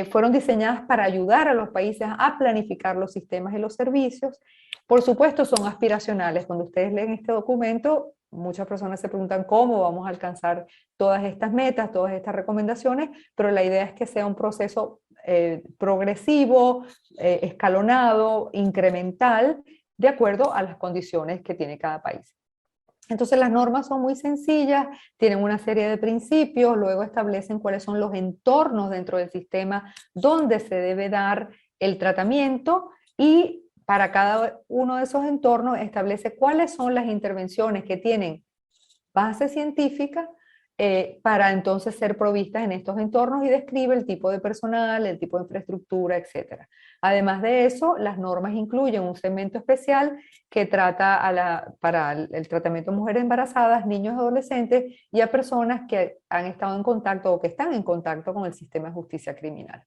Fueron diseñadas para ayudar a los países a planificar los sistemas y los servicios. Por supuesto, son aspiracionales. Cuando ustedes leen este documento, muchas personas se preguntan cómo vamos a alcanzar todas estas metas, todas estas recomendaciones, pero la idea es que sea un proceso progresivo, escalonado, incremental, de acuerdo a las condiciones que tiene cada país. Entonces las normas son muy sencillas, tienen una serie de principios, luego establecen cuáles son los entornos dentro del sistema donde se debe dar el tratamiento y para cada uno de esos entornos establece cuáles son las intervenciones que tienen base científica para entonces ser provistas en estos entornos y describe el tipo de personal, el tipo de infraestructura, etc. Además de eso, las normas incluyen un segmento especial que trata para el tratamiento de mujeres embarazadas, niños y adolescentes y a personas que han estado en contacto o que están en contacto con el sistema de justicia criminal.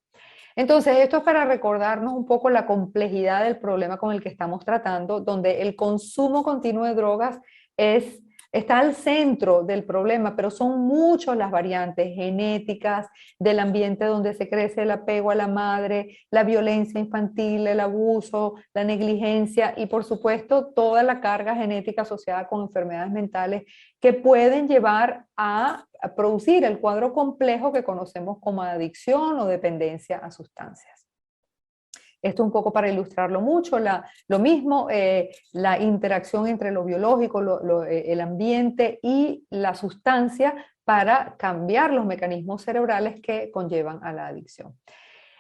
Entonces, esto es para recordarnos un poco la complejidad del problema con el que estamos tratando, donde el consumo continuo de drogas está al centro del problema, pero son muchas las variantes genéticas del ambiente donde se crece, el apego a la madre, la violencia infantil, el abuso, la negligencia y por supuesto toda la carga genética asociada con enfermedades mentales que pueden llevar a producir el cuadro complejo que conocemos como adicción o dependencia a sustancias. Esto un poco para ilustrarlo mucho, lo mismo, la interacción entre lo biológico, el ambiente y la sustancia para cambiar los mecanismos cerebrales que conllevan a la adicción.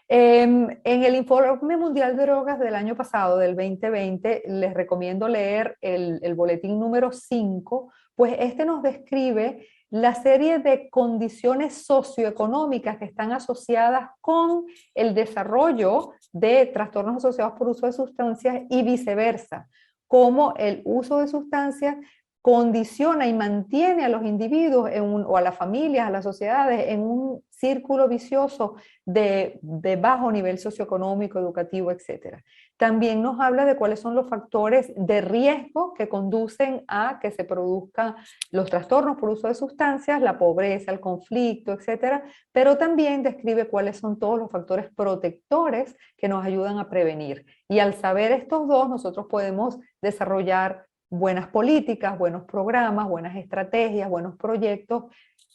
En el Informe Mundial de Drogas del año pasado, del 2020, les recomiendo leer el boletín número 5, pues este nos describe la serie de condiciones socioeconómicas que están asociadas con el desarrollo de trastornos asociados por uso de sustancias y viceversa, cómo el uso de sustancias condiciona y mantiene a los individuos o a las familias, a las sociedades, en un círculo vicioso de bajo nivel socioeconómico, educativo, etc. También nos habla de cuáles son los factores de riesgo que conducen a que se produzcan los trastornos por uso de sustancias, la pobreza, el conflicto, etc. Pero también describe cuáles son todos los factores protectores que nos ayudan a prevenir. Y al saber estos dos, nosotros podemos desarrollar buenas políticas, buenos programas, buenas estrategias, buenos proyectos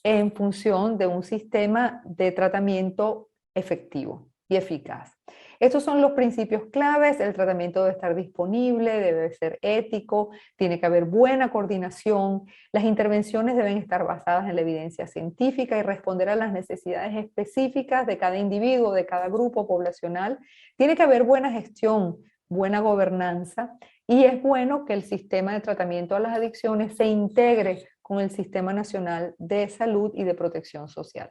en función de un sistema de tratamiento efectivo y eficaz. Estos son los principios claves. El tratamiento debe estar disponible, debe ser ético, tiene que haber buena coordinación, las intervenciones deben estar basadas en la evidencia científica y responder a las necesidades específicas de cada individuo, de cada grupo poblacional. Tiene que haber buena gestión, buena gobernanza, y es bueno que el sistema de tratamiento a las adicciones se integre con el Sistema Nacional de Salud y de Protección Social.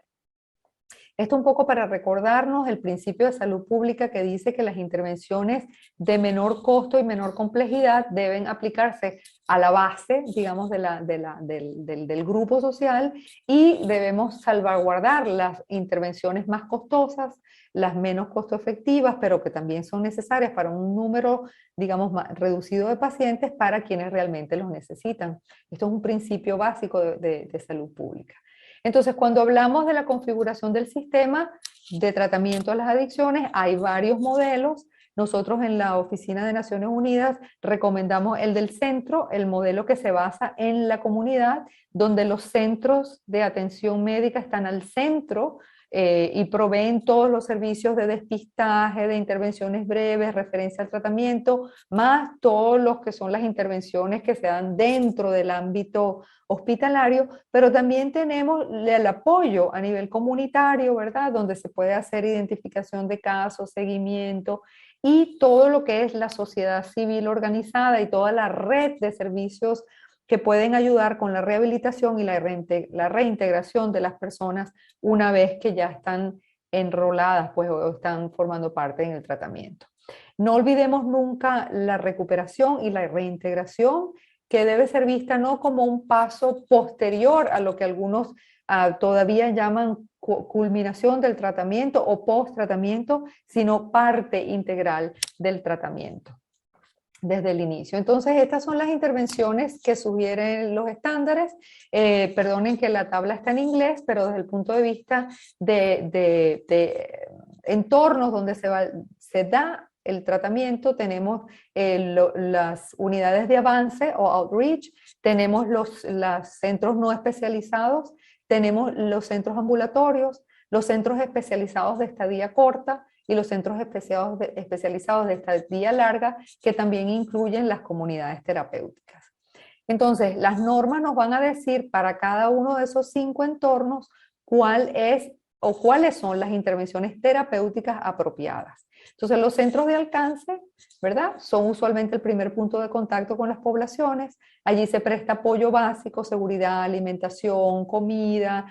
Esto un poco para recordarnos el principio de salud pública que dice que las intervenciones de menor costo y menor complejidad deben aplicarse a la base, digamos, del grupo social y debemos salvaguardar las intervenciones más costosas, las menos costo efectivas, pero que también son necesarias para un número, digamos, más reducido de pacientes para quienes realmente los necesitan. Esto es un principio básico de salud pública. Entonces, cuando hablamos de la configuración del sistema de tratamiento de las adicciones, hay varios modelos. Nosotros en la Oficina de Naciones Unidas recomendamos el del centro, el modelo que se basa en la comunidad, donde los centros de atención médica están al centro y proveen todos los servicios de despistaje, de intervenciones breves, referencia al tratamiento, más todos los que son las intervenciones que se dan dentro del ámbito hospitalario, pero también tenemos el apoyo a nivel comunitario, ¿verdad? Donde se puede hacer identificación de casos, seguimiento y todo lo que es la sociedad civil organizada y toda la red de servicios que pueden ayudar con la rehabilitación y la reintegración de las personas una vez que ya están enroladas, pues, o están formando parte en el tratamiento. No olvidemos nunca la recuperación y la reintegración, que debe ser vista no como un paso posterior a lo que algunos todavía llaman culminación del tratamiento o post-tratamiento, sino parte integral del tratamiento desde el inicio. Entonces, estas son las intervenciones que sugieren los estándares. Perdonen que la tabla está en inglés, pero desde el punto de vista de entornos donde se da el tratamiento, tenemos las unidades de avance o outreach, tenemos los centros no especializados, tenemos los centros ambulatorios, los centros especializados de estadía corta y los centros especializados de estadía larga, que también incluyen las comunidades terapéuticas. Entonces, las normas nos van a decir para cada uno de esos 5 entornos cuál es o cuáles son las intervenciones terapéuticas apropiadas. Entonces, los centros de alcance, ¿verdad? Son usualmente el primer punto de contacto con las poblaciones. Allí se presta apoyo básico, seguridad, alimentación, comida,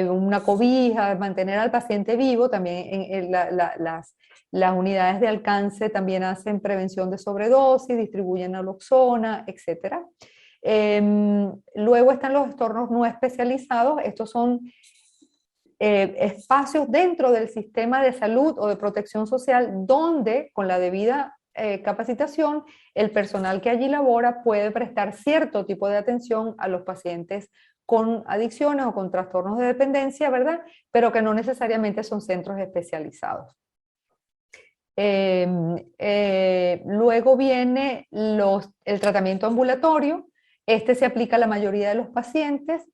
una cobija, mantener al paciente vivo. También las unidades de alcance también hacen prevención de sobredosis, distribuyen naloxona, etc. Luego están los entornos no especializados. Estos son espacios dentro del sistema de salud o de protección social donde, con la debida capacitación, el personal que allí labora puede prestar cierto tipo de atención a los pacientes con adicciones o con trastornos de dependencia, ¿verdad? Pero que no necesariamente son centros especializados. Luego viene el tratamiento ambulatorio. Este se aplica a la mayoría de los pacientes.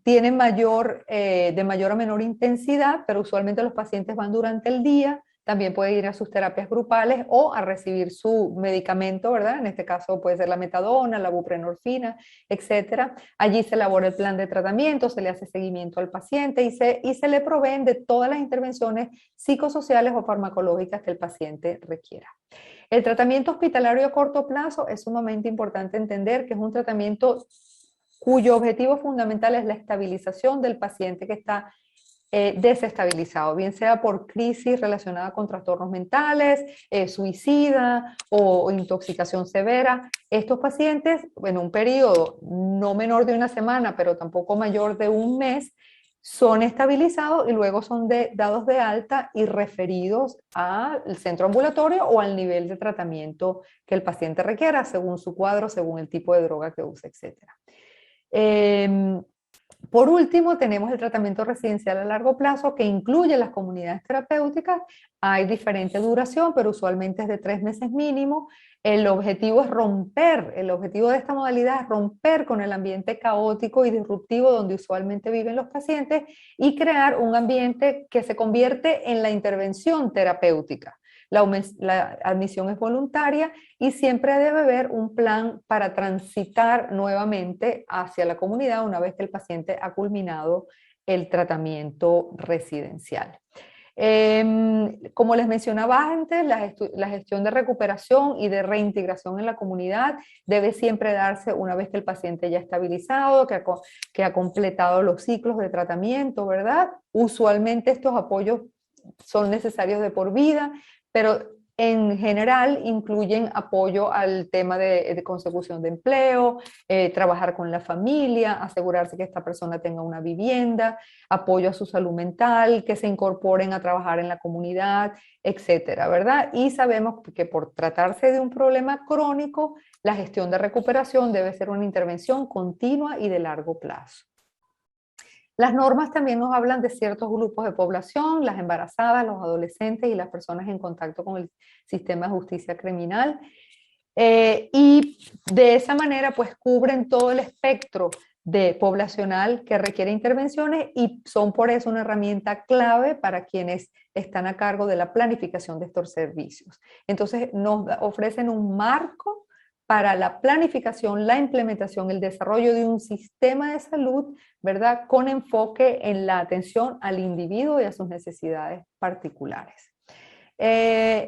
Tienen de mayor a menor intensidad, pero usualmente los pacientes van durante el día, también pueden ir a sus terapias grupales o a recibir su medicamento, ¿verdad? En este caso puede ser la metadona, la buprenorfina, etc. Allí se elabora el plan de tratamiento, se le hace seguimiento al paciente y se le proveen de todas las intervenciones psicosociales o farmacológicas que el paciente requiera. El tratamiento hospitalario a corto plazo es sumamente importante entender que es un tratamiento cuyo objetivo fundamental es la estabilización del paciente que está desestabilizado, bien sea por crisis relacionada con trastornos mentales, suicida o intoxicación severa. Estos pacientes, en un periodo no menor de una semana, pero tampoco mayor de un mes, son estabilizados y luego son dados de alta y referidos al centro ambulatorio o al nivel de tratamiento que el paciente requiera, según su cuadro, según el tipo de droga que use, etc. Por último, tenemos el tratamiento residencial a largo plazo que incluye las comunidades terapéuticas. Hay diferente duración, pero usualmente es de 3 meses mínimo. El objetivo de esta modalidad es romper con el ambiente caótico y disruptivo donde usualmente viven los pacientes y crear un ambiente que se convierte en la intervención terapéutica. La admisión es voluntaria y siempre debe haber un plan para transitar nuevamente hacia la comunidad una vez que el paciente ha culminado el tratamiento residencial. Como les mencionaba antes, la gestión de recuperación y de reintegración en la comunidad debe siempre darse una vez que el paciente ya ha estabilizado, que ha completado los ciclos de tratamiento, ¿verdad? Usualmente estos apoyos son necesarios de por vida, pero en general incluyen apoyo al tema de consecución de empleo, trabajar con la familia, asegurarse que esta persona tenga una vivienda, apoyo a su salud mental, que se incorporen a trabajar en la comunidad, etcétera, ¿verdad? Y sabemos que por tratarse de un problema crónico, la gestión de recuperación debe ser una intervención continua y de largo plazo. Las normas también nos hablan de ciertos grupos de población, las embarazadas, los adolescentes y las personas en contacto con el sistema de justicia criminal. Y de esa manera pues cubren todo el espectro de poblacional que requiere intervenciones y son por eso una herramienta clave para quienes están a cargo de la planificación de estos servicios. Entonces nos ofrecen un marco para la planificación, la implementación, el desarrollo de un sistema de salud, ¿verdad?, con enfoque en la atención al individuo y a sus necesidades particulares.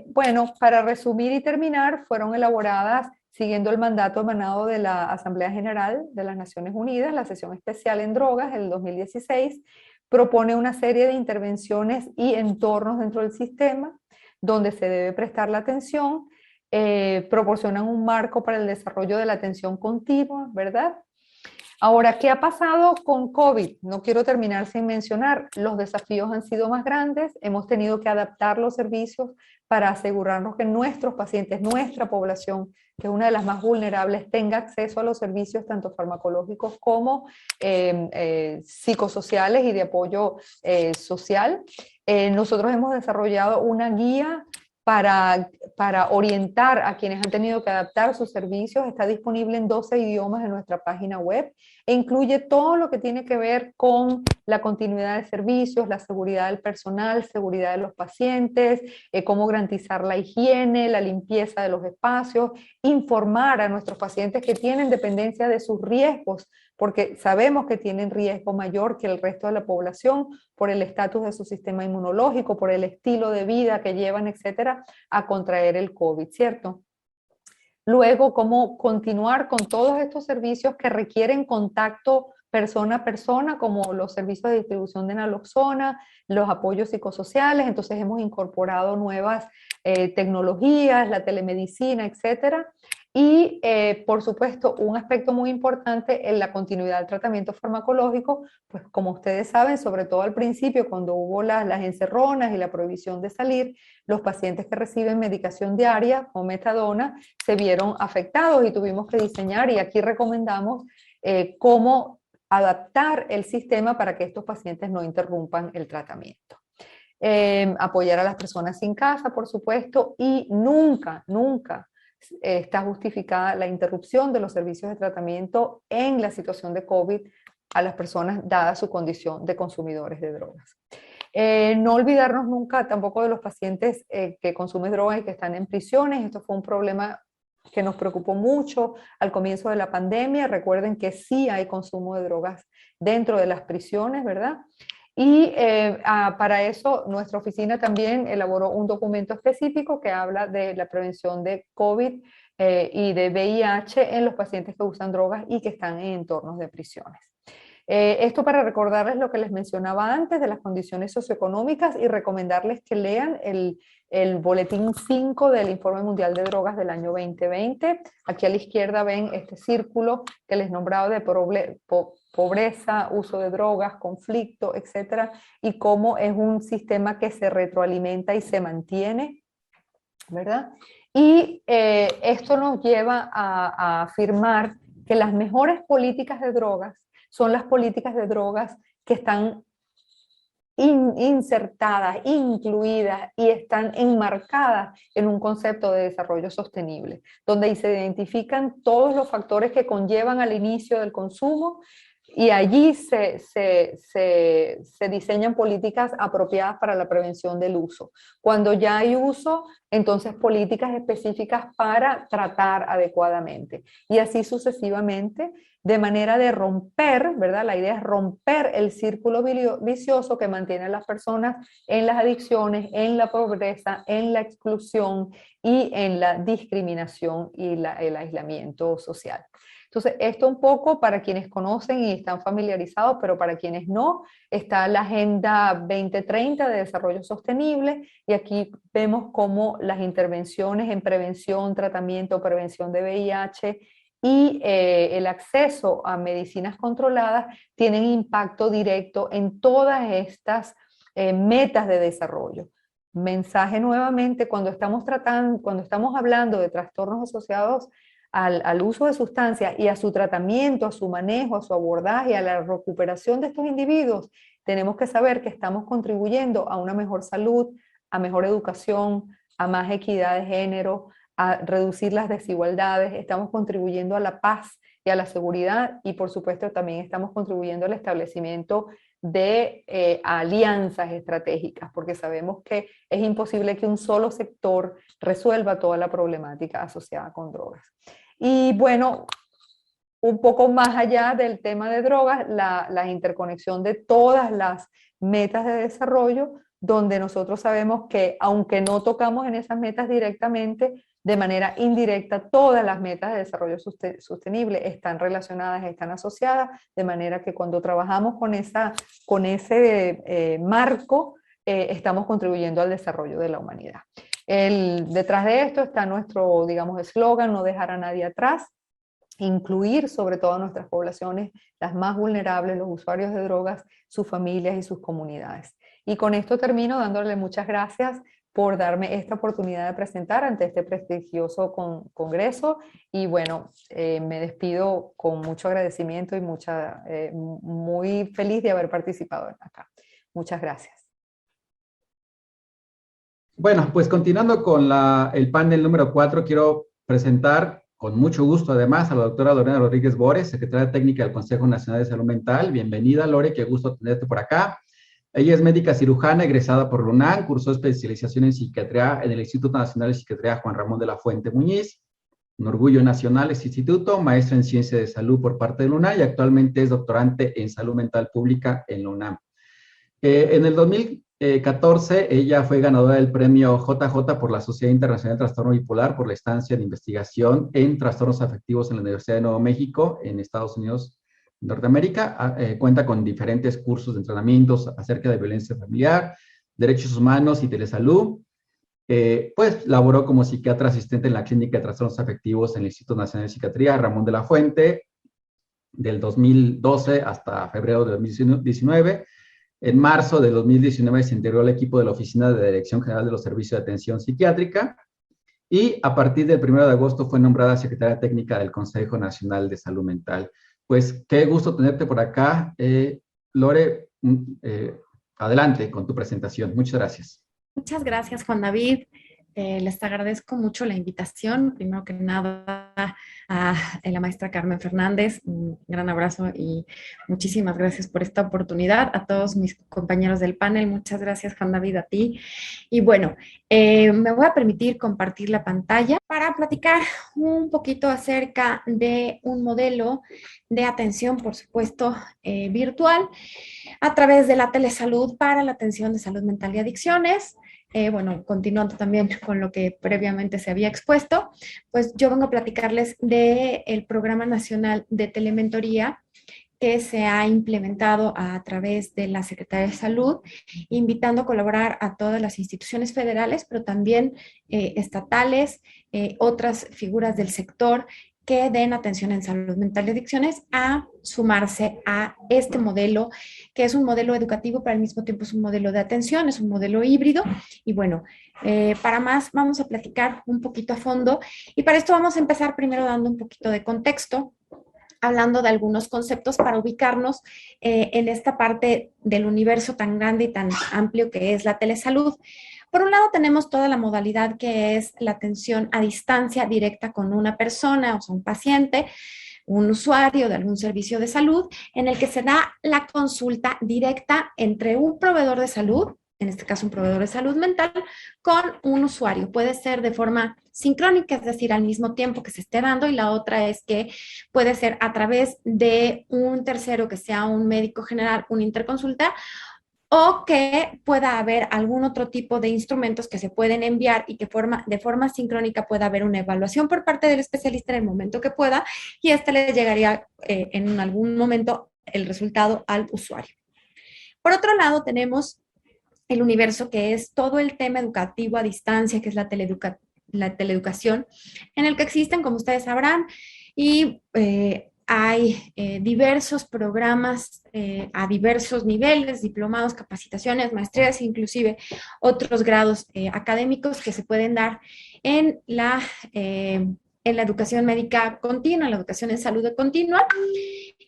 Bueno, para resumir y terminar, fueron elaboradas siguiendo el mandato emanado de la Asamblea General de las Naciones Unidas, la sesión especial en drogas del 2016, propone una serie de intervenciones y entornos dentro del sistema donde se debe prestar la atención, proporcionan un marco para el desarrollo de la atención continua, ¿verdad? Ahora, ¿qué ha pasado con COVID? No quiero terminar sin mencionar, los desafíos han sido más grandes, hemos tenido que adaptar los servicios para asegurarnos que nuestros pacientes, nuestra población, que es una de las más vulnerables, tenga acceso a los servicios tanto farmacológicos como psicosociales y de apoyo social. Nosotros hemos desarrollado una guía para orientar a quienes han tenido que adaptar sus servicios. Está disponible en 12 idiomas en nuestra página web e incluye todo lo que tiene que ver con la continuidad de servicios, la seguridad del personal, seguridad de los pacientes, cómo garantizar la higiene, la limpieza de los espacios, informar a nuestros pacientes que tienen dependencia de sus riesgos, porque sabemos que tienen riesgo mayor que el resto de la población por el estatus de su sistema inmunológico, por el estilo de vida que llevan, etcétera, a contraer el COVID, ¿cierto? Luego, cómo continuar con todos estos servicios que requieren contacto persona a persona, como los servicios de distribución de naloxona, los apoyos psicosociales. Entonces hemos incorporado nuevas tecnologías, la telemedicina, etcétera. Y, por supuesto, un aspecto muy importante en la continuidad del tratamiento farmacológico, pues como ustedes saben, sobre todo al principio, cuando hubo las encerronas y la prohibición de salir, los pacientes que reciben medicación diaria o metadona se vieron afectados y tuvimos que diseñar, y aquí recomendamos cómo adaptar el sistema para que estos pacientes no interrumpan el tratamiento. Apoyar a las personas sin casa, por supuesto, y nunca está justificada la interrupción de los servicios de tratamiento en la situación de COVID a las personas dada su condición de consumidores de drogas. No olvidarnos nunca tampoco de los pacientes que consumen drogas y que están en prisiones. Esto fue un problema que nos preocupó mucho al comienzo de la pandemia. Recuerden que sí hay consumo de drogas dentro de las prisiones, ¿verdad? Y para eso nuestra oficina también elaboró un documento específico que habla de la prevención de COVID y de VIH en los pacientes que usan drogas y que están en entornos de prisiones. Esto para recordarles lo que les mencionaba antes de las condiciones socioeconómicas y recomendarles que lean el boletín 5 del Informe Mundial de Drogas del año 2020. Aquí a la izquierda ven este círculo que les nombraba de pobreza, uso de drogas, conflicto, etcétera, y cómo es un sistema que se retroalimenta y se mantiene, ¿verdad? Y esto nos lleva a afirmar que las mejores políticas de drogas son las políticas de drogas que están insertadas, incluidas y están enmarcadas en un concepto de desarrollo sostenible, donde se identifican todos los factores que conllevan al inicio del consumo y allí se diseñan políticas apropiadas para la prevención del uso. Cuando ya hay uso, entonces políticas específicas para tratar adecuadamente. Y así sucesivamente, de manera de romper, ¿verdad? La idea es romper el círculo vicioso que mantiene a las personas en las adicciones, en la pobreza, en la exclusión y en la discriminación y el aislamiento social. Entonces, esto un poco para quienes conocen y están familiarizados, pero para quienes no, está la Agenda 2030 de Desarrollo Sostenible, y aquí vemos cómo las intervenciones en prevención, tratamiento, prevención de VIH y el acceso a medicinas controladas tienen impacto directo en todas estas metas de desarrollo. Mensaje nuevamente, cuando estamos hablando de trastornos asociados al uso de sustancias y a su tratamiento, a su manejo, a su abordaje, a la recuperación de estos individuos, tenemos que saber que estamos contribuyendo a una mejor salud, a mejor educación, a más equidad de género, a reducir las desigualdades, estamos contribuyendo a la paz y a la seguridad y por supuesto también estamos contribuyendo al establecimiento de alianzas estratégicas, porque sabemos que es imposible que un solo sector resuelva toda la problemática asociada con drogas. Y bueno, un poco más allá del tema de drogas, la interconexión de todas las metas de desarrollo, donde nosotros sabemos que aunque no tocamos en esas metas directamente, de manera indirecta, todas las metas de desarrollo sostenible están relacionadas, están asociadas, de manera que cuando trabajamos con ese marco, estamos contribuyendo al desarrollo de la humanidad. Detrás de esto está nuestro, digamos, eslogan, no dejar a nadie atrás, incluir sobre todo a nuestras poblaciones, las más vulnerables, los usuarios de drogas, sus familias y sus comunidades. Y con esto termino dándole muchas gracias por darme esta oportunidad de presentar ante este prestigioso congreso y bueno, me despido con mucho agradecimiento y muy feliz de haber participado acá. Muchas gracias. Bueno, pues continuando con el panel número 4, quiero presentar con mucho gusto además a la doctora Lorena Rodríguez Bores, secretaria técnica del Consejo Nacional de Salud Mental. Bienvenida, Lore, qué gusto tenerte por acá. Ella es médica cirujana egresada por la UNAM, cursó especialización en psiquiatría en el Instituto Nacional de Psiquiatría Juan Ramón de la Fuente Muñiz, un orgullo nacional este instituto, maestra en ciencia de salud por parte de la UNAM y actualmente es doctorante en salud mental pública en la UNAM. En el 2014, ella fue ganadora del premio JJ por la Sociedad Internacional de Trastorno Bipolar por la estancia de investigación en trastornos afectivos en la Universidad de Nuevo México, en Estados Unidos, Norteamérica. Cuenta con diferentes cursos de entrenamientos acerca de violencia familiar, derechos humanos y telesalud. Pues laboró como psiquiatra asistente en la Clínica de Trastornos Afectivos en el Instituto Nacional de Psiquiatría Ramón de la Fuente, del 2012 hasta febrero de 2019. En marzo de 2019 se integró al equipo de la Oficina de Dirección General de los Servicios de Atención Psiquiátrica y a partir del 1 de agosto fue nombrada secretaria técnica del Consejo Nacional de Salud Mental. Pues qué gusto tenerte por acá. Lore, adelante con tu presentación. Muchas gracias. Muchas gracias, Juan David. Les agradezco mucho la invitación. Primero que nada, a la maestra Carmen Fernández, un gran abrazo y muchísimas gracias por esta oportunidad. A todos mis compañeros del panel, muchas gracias, Juan David, a ti. Y bueno, me voy a permitir compartir la pantalla para platicar un poquito acerca de un modelo de atención, por supuesto, virtual, a través de la telesalud para la atención de salud mental y adicciones. Bueno, continuando también con lo que previamente se había expuesto, pues yo vengo a platicarles del Programa Nacional de Telementoría que se ha implementado a través de la Secretaría de Salud, invitando a colaborar a todas las instituciones federales, pero también estatales, otras figuras del sector que den atención en salud mental y adicciones a sumarse a este modelo, que es un modelo educativo, pero al mismo tiempo es un modelo de atención, es un modelo híbrido. Y bueno, para más vamos a platicar un poquito a fondo. Y para esto vamos a empezar primero dando un poquito de contexto, hablando de algunos conceptos para ubicarnos en esta parte del universo tan grande y tan amplio que es la telesalud. Por un lado tenemos toda la modalidad que es la atención a distancia directa con una persona, o sea, un paciente, un usuario de algún servicio de salud, en el que se da la consulta directa entre un proveedor de salud, en este caso un proveedor de salud mental, con un usuario. Puede ser de forma sincrónica, es decir, al mismo tiempo que se esté dando, y la otra es que puede ser a través de un tercero que sea un médico general, una interconsulta, o que pueda haber algún otro tipo de instrumentos que se pueden enviar y que de forma sincrónica pueda haber una evaluación por parte del especialista en el momento que pueda, y le llegaría en algún momento el resultado al usuario. Por otro lado, tenemos el universo que es todo el tema educativo a distancia, que es la teleeducación, en el que existen, como ustedes sabrán, y hay diversos programas a diversos niveles, diplomados, capacitaciones, maestrías, inclusive otros grados académicos que se pueden dar en la en la educación médica continua, en la educación en salud continua.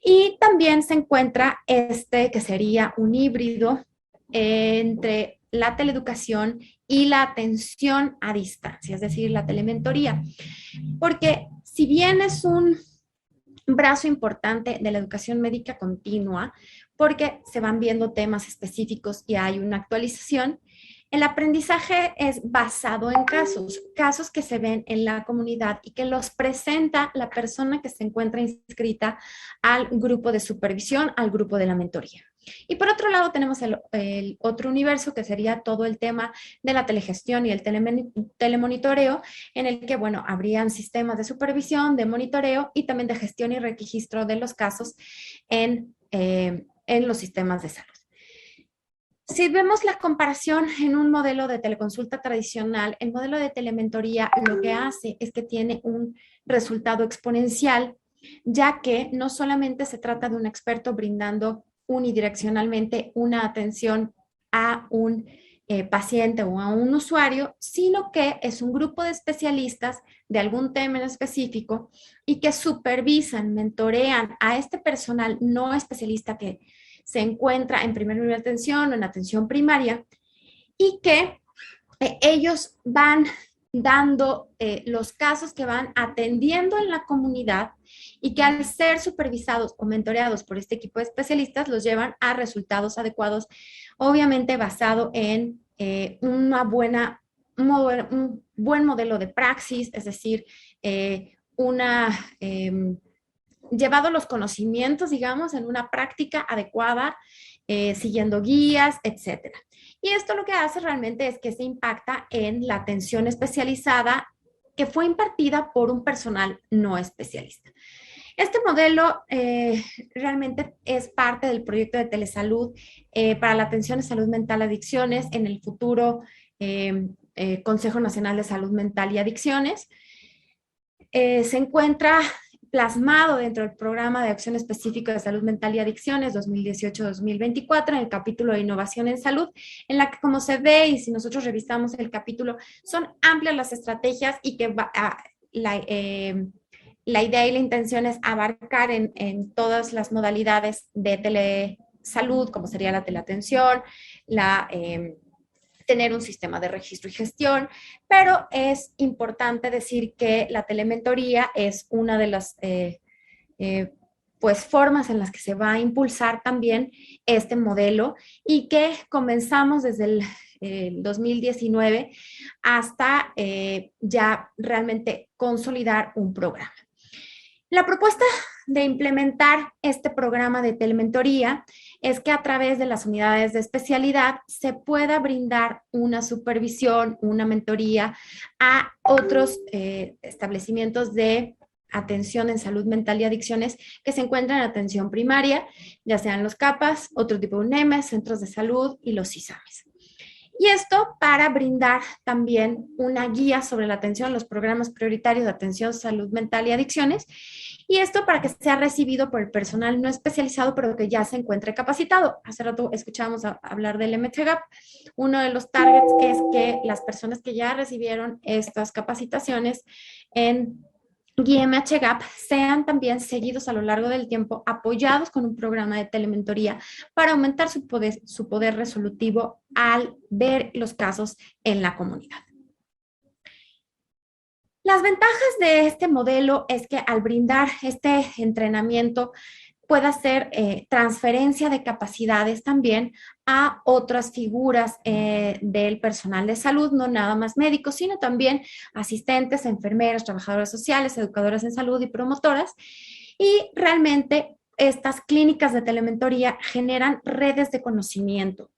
Y también se encuentra que sería un híbrido entre la teleeducación y la atención a distancia, es decir, la telementoría. Porque si bien es un brazo importante de la educación médica continua, porque se van viendo temas específicos y hay una actualización, el aprendizaje es basado en casos que se ven en la comunidad y que los presenta la persona que se encuentra inscrita al grupo de supervisión, al grupo de la mentoría. Y por otro lado tenemos el otro universo que sería todo el tema de la telegestión y el telemonitoreo, en el que, bueno, habrían sistemas de supervisión, de monitoreo y también de gestión y registro de los casos en los sistemas de salud. Si vemos la comparación en un modelo de teleconsulta tradicional, el modelo de telementoría lo que hace es que tiene un resultado exponencial, ya que no solamente se trata de un experto brindando unidireccionalmente una atención a un paciente o a un usuario, sino que es un grupo de especialistas de algún tema en específico y que supervisan, mentorean a este personal no especialista que se encuentra en primer nivel de atención o en atención primaria y que ellos van dando los casos que van atendiendo en la comunidad y que al ser supervisados o mentoreados por este equipo de especialistas los llevan a resultados adecuados, obviamente basado en un buen modelo de praxis, es decir, llevado los conocimientos, digamos, en una práctica adecuada, siguiendo guías, etcétera. Y esto lo que hace realmente es que se impacta en la atención especializada que fue impartida por un personal no especialista. Este modelo realmente es parte del proyecto de telesalud para la atención de salud mental, adicciones, en el futuro Consejo Nacional de Salud Mental y Adicciones. Se encuentra plasmado dentro del Programa de Acción Específico de Salud Mental y Adicciones 2018-2024 en el capítulo de Innovación en Salud, en la que, como se ve y si nosotros revisamos el capítulo, son amplias las estrategias y que la idea y la intención es abarcar en todas las modalidades de telesalud, como sería la teleatención, tener un sistema de registro y gestión, pero es importante decir que la telementoría es una de las formas en las que se va a impulsar también este modelo y que comenzamos desde el 2019 hasta ya realmente consolidar un programa. La propuesta de implementar este programa de telementoría es que a través de las unidades de especialidad se pueda brindar una supervisión, una mentoría a otros establecimientos de atención en salud mental y adicciones que se encuentran en atención primaria, ya sean los CAPAS, otro tipo de UNEMES, centros de salud y los CISAMES. Y esto para brindar también una guía sobre la atención a los programas prioritarios de atención, salud mental y adicciones. Y esto para que sea recibido por el personal no especializado, pero que ya se encuentre capacitado. Hace rato escuchábamos hablar del MHGAP. Uno de los targets es que las personas que ya recibieron estas capacitaciones en Guía MHGAP sean también seguidos a lo largo del tiempo, apoyados con un programa de telementoría para aumentar su poder resolutivo al ver los casos en la comunidad. Las ventajas de este modelo es que al brindar este entrenamiento pueda ser transferencia de capacidades también a otras figuras del personal de salud, no nada más médicos, sino también asistentes, enfermeras, trabajadoras sociales, educadoras en salud y promotoras. Y realmente estas clínicas de telementoría generan redes de conocimiento.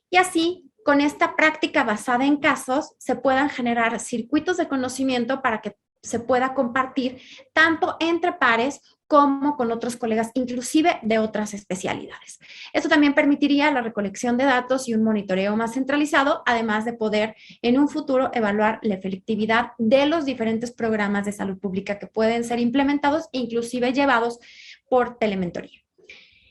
Y así, con esta práctica basada en casos, se puedan generar circuitos de conocimiento para que se pueda compartir tanto entre pares como con otros colegas, inclusive de otras especialidades. Esto también permitiría la recolección de datos y un monitoreo más centralizado, además de poder en un futuro evaluar la efectividad de los diferentes programas de salud pública que pueden ser implementados e inclusive llevados por telementoría.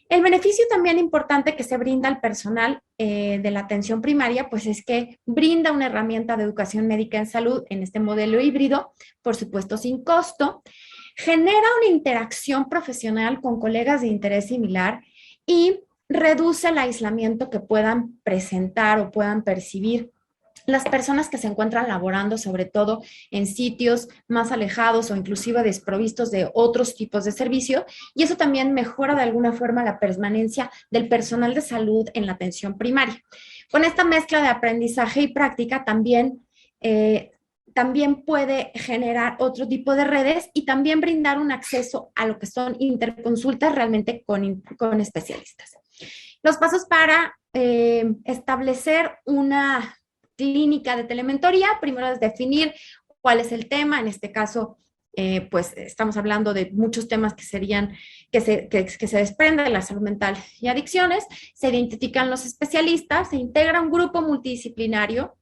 El beneficio también importante que se brinda al personal de la atención primaria, pues es que brinda una herramienta de educación médica en salud en este modelo híbrido, por supuesto sin costo, genera una interacción profesional con colegas de interés similar y reduce el aislamiento que puedan presentar o puedan percibir las personas que se encuentran laborando, sobre todo en sitios más alejados o inclusive desprovistos de otros tipos de servicio, y eso también mejora de alguna forma la permanencia del personal de salud en la atención primaria. Con esta mezcla de aprendizaje y práctica también puede generar otro tipo de redes y también brindar un acceso a lo que son interconsultas realmente con especialistas. Los pasos para establecer una clínica de telementoría, primero es definir cuál es el tema, en este caso, pues estamos hablando de muchos temas que serían, que se desprenden de la salud mental y adicciones, se identifican los especialistas, se integra un grupo multidisciplinario,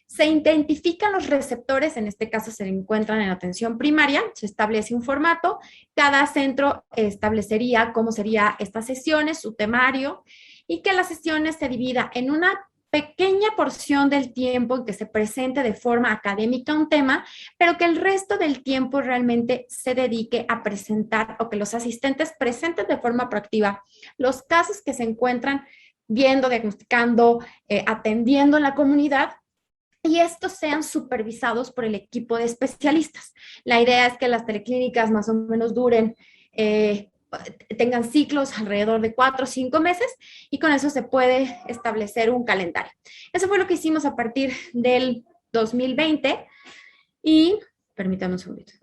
se identifican los receptores, en este caso se encuentran en atención primaria, se establece un formato, cada centro establecería cómo serían estas sesiones, su temario, y que las sesiones se divida en una pequeña porción del tiempo en que se presente de forma académica un tema, pero que el resto del tiempo realmente se dedique a presentar o que los asistentes presenten de forma proactiva los casos que se encuentran viendo, diagnosticando, atendiendo en la comunidad, y estos sean supervisados por el equipo de especialistas. La idea es que las teleclínicas más o menos duren tengan ciclos alrededor de 4 o 5 meses y con eso se puede establecer un calendario. Eso fue lo que hicimos a partir del 2020 y, permítanme un segundito,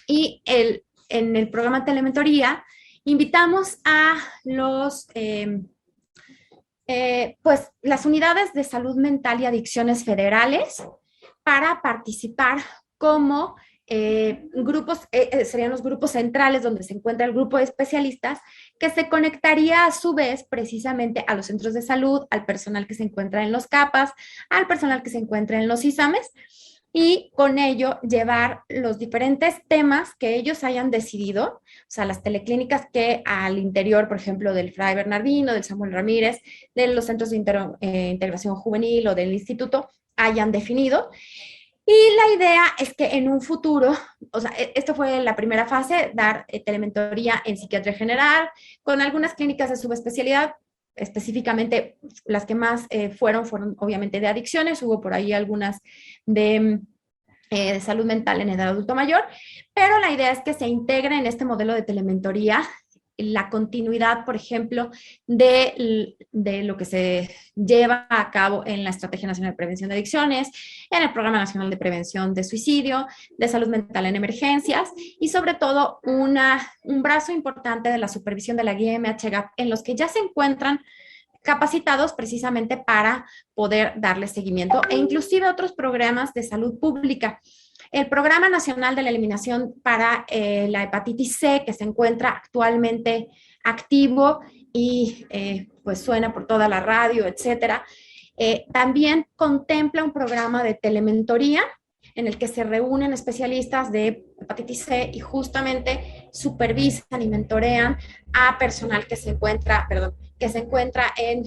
y en el programa Telementoría invitamos a pues las unidades de salud mental y adicciones federales para participar como grupos, serían los grupos centrales donde se encuentra el grupo de especialistas que se conectaría a su vez precisamente a los centros de salud, al personal que se encuentra en los CAPAS, al personal que se encuentra en los ISAMES y con ello llevar los diferentes temas que ellos hayan decidido, o sea, las teleclínicas que al interior, por ejemplo, del Fray Bernardino, del Samuel Ramírez, de los centros de integración juvenil o del instituto hayan definido. Y la idea es que en un futuro, o sea, esto fue la primera fase, dar telementoría en psiquiatría general, con algunas clínicas de subespecialidad, específicamente las que más fueron obviamente de adicciones, hubo por ahí algunas de salud mental en edad adulto mayor, pero la idea es que se integre en este modelo de telementoría la continuidad, por ejemplo, de lo que se lleva a cabo en la Estrategia Nacional de Prevención de Adicciones, en el Programa Nacional de Prevención de Suicidio, de Salud Mental en Emergencias y sobre todo un brazo importante de la supervisión de la guía MHGAP en los que ya se encuentran capacitados precisamente para poder darle seguimiento e inclusive otros programas de salud pública. El Programa Nacional de la Eliminación para la Hepatitis C, que se encuentra actualmente activo y pues suena por toda la radio, etcétera, también contempla un programa de telementoría en el que se reúnen especialistas de hepatitis C y justamente supervisan y mentorean a personal que se encuentra en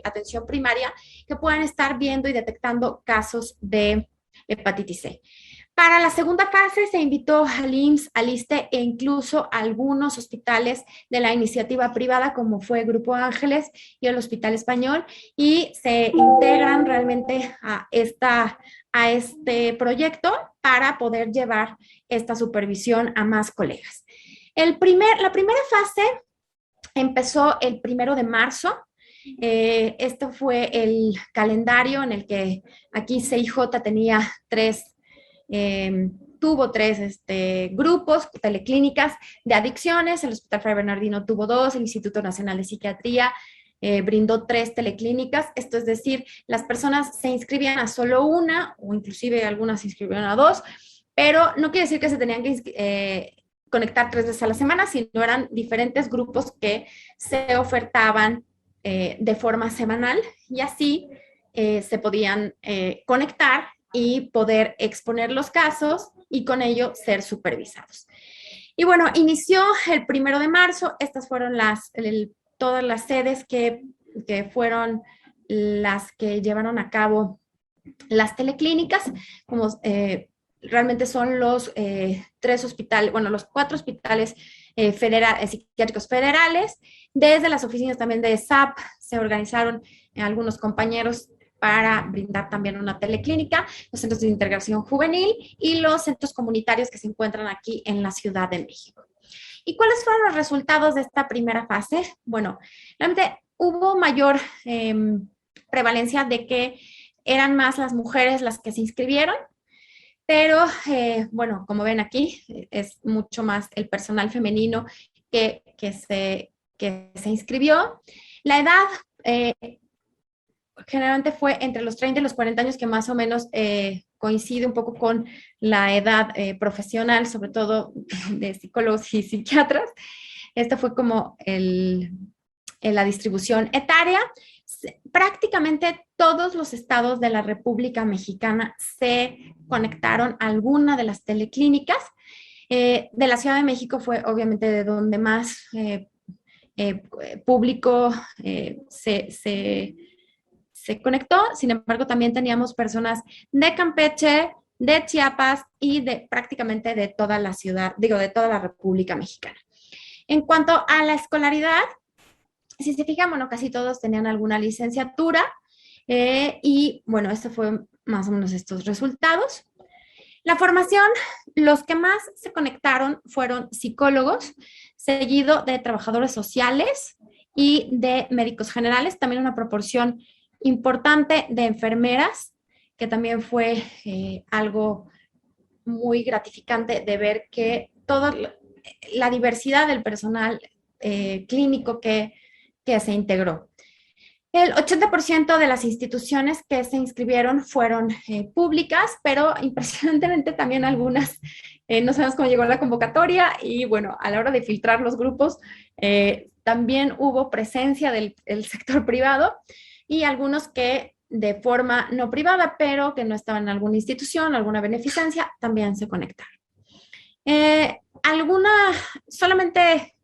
atención primaria, que puedan estar viendo y detectando casos de hepatitis C. Para la segunda fase se invitó al IMSS, al ISSSTE e incluso a algunos hospitales de la iniciativa privada como fue Grupo Ángeles y el Hospital Español y se integran realmente a este proyecto para poder llevar esta supervisión a más colegas. La primera fase empezó el 1 de marzo. Esto fue el calendario en el que aquí CIJ tenía tuvo tres grupos, teleclínicas de adicciones, el Hospital Fray Bernardino tuvo 2, el Instituto Nacional de Psiquiatría brindó 3 teleclínicas, esto es decir, las personas se inscribían a solo una o inclusive algunas se inscribieron a 2, pero no quiere decir que se tenían que conectar 3 veces a la semana, sino eran diferentes grupos que se ofertaban de forma semanal y así se podían conectar y poder exponer los casos y con ello ser supervisados. Y bueno, inició el 1 de marzo. Estas fueron todas las sedes que fueron las que llevaron a cabo las teleclínicas, como realmente son los 3 hospitales, bueno, los 4 hospitales psiquiátricos federales. Desde las oficinas también de SAP se organizaron algunos compañeros para brindar también una teleclínica, los centros de integración juvenil y los centros comunitarios que se encuentran aquí en la Ciudad de México. ¿Y cuáles fueron los resultados de esta primera fase? Bueno, realmente hubo mayor prevalencia de que eran más las mujeres las que se inscribieron, pero bueno, como ven aquí, es mucho más el personal femenino que se inscribió. La edad generalmente fue entre los 30 y los 40 años, que más o menos coincide un poco con la edad profesional, sobre todo de psicólogos y psiquiatras. Esta fue como la distribución etaria. Prácticamente todos los estados de la República Mexicana se conectaron a alguna de las teleclínicas. De la Ciudad de México fue obviamente de donde más público se conectó. Sin embargo, también teníamos personas de Campeche, de Chiapas y prácticamente de toda la ciudad, de toda la República Mexicana. En cuanto a la escolaridad, si se fijan, bueno, casi todos tenían alguna licenciatura y bueno, esto fue más o menos estos resultados. La formación, los que más se conectaron fueron psicólogos, seguido de trabajadores sociales y de médicos generales, también una proporción importante de enfermeras, que también fue algo muy gratificante de ver que toda la diversidad del personal clínico que se integró. El 80% de las instituciones que se inscribieron fueron públicas, pero impresionantemente también algunas no sabemos cómo llegó la convocatoria y bueno, a la hora de filtrar los grupos también hubo presencia del sector privado y algunos que de forma no privada, pero que no estaban en alguna institución, alguna beneficencia, también se conectaron. Solamente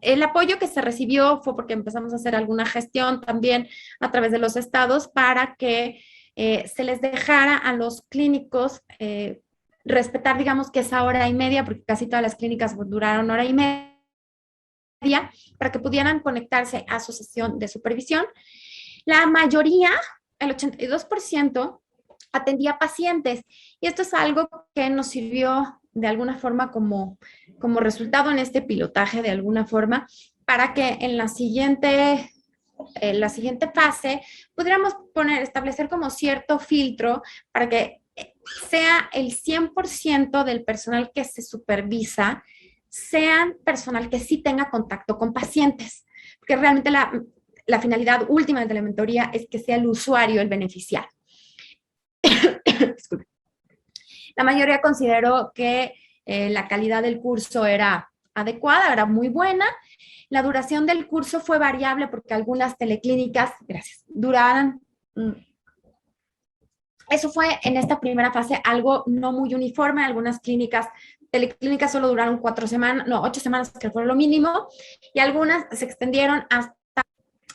el apoyo que se recibió fue porque empezamos a hacer alguna gestión también a través de los estados para que se les dejara a los clínicos respetar, digamos, que esa hora y media, porque casi todas las clínicas duraron hora y media, para que pudieran conectarse a su sesión de supervisión. La mayoría, el 82%, atendía pacientes y esto es algo que nos sirvió de alguna forma como resultado en este pilotaje de alguna forma para que en la siguiente fase pudiéramos establecer como cierto filtro para que sea el 100% del personal que se supervisa sean personal que sí tenga contacto con pacientes, porque realmente la finalidad última de la mentoría es que sea el usuario el beneficiario. La mayoría consideró que la calidad del curso era adecuada, era muy buena. La duración del curso fue variable porque algunas teleclínicas, duraran. Eso fue en esta primera fase algo no muy uniforme. Algunas teleclínicas solo duraron 8 semanas, que fue lo mínimo, y algunas se extendieron hasta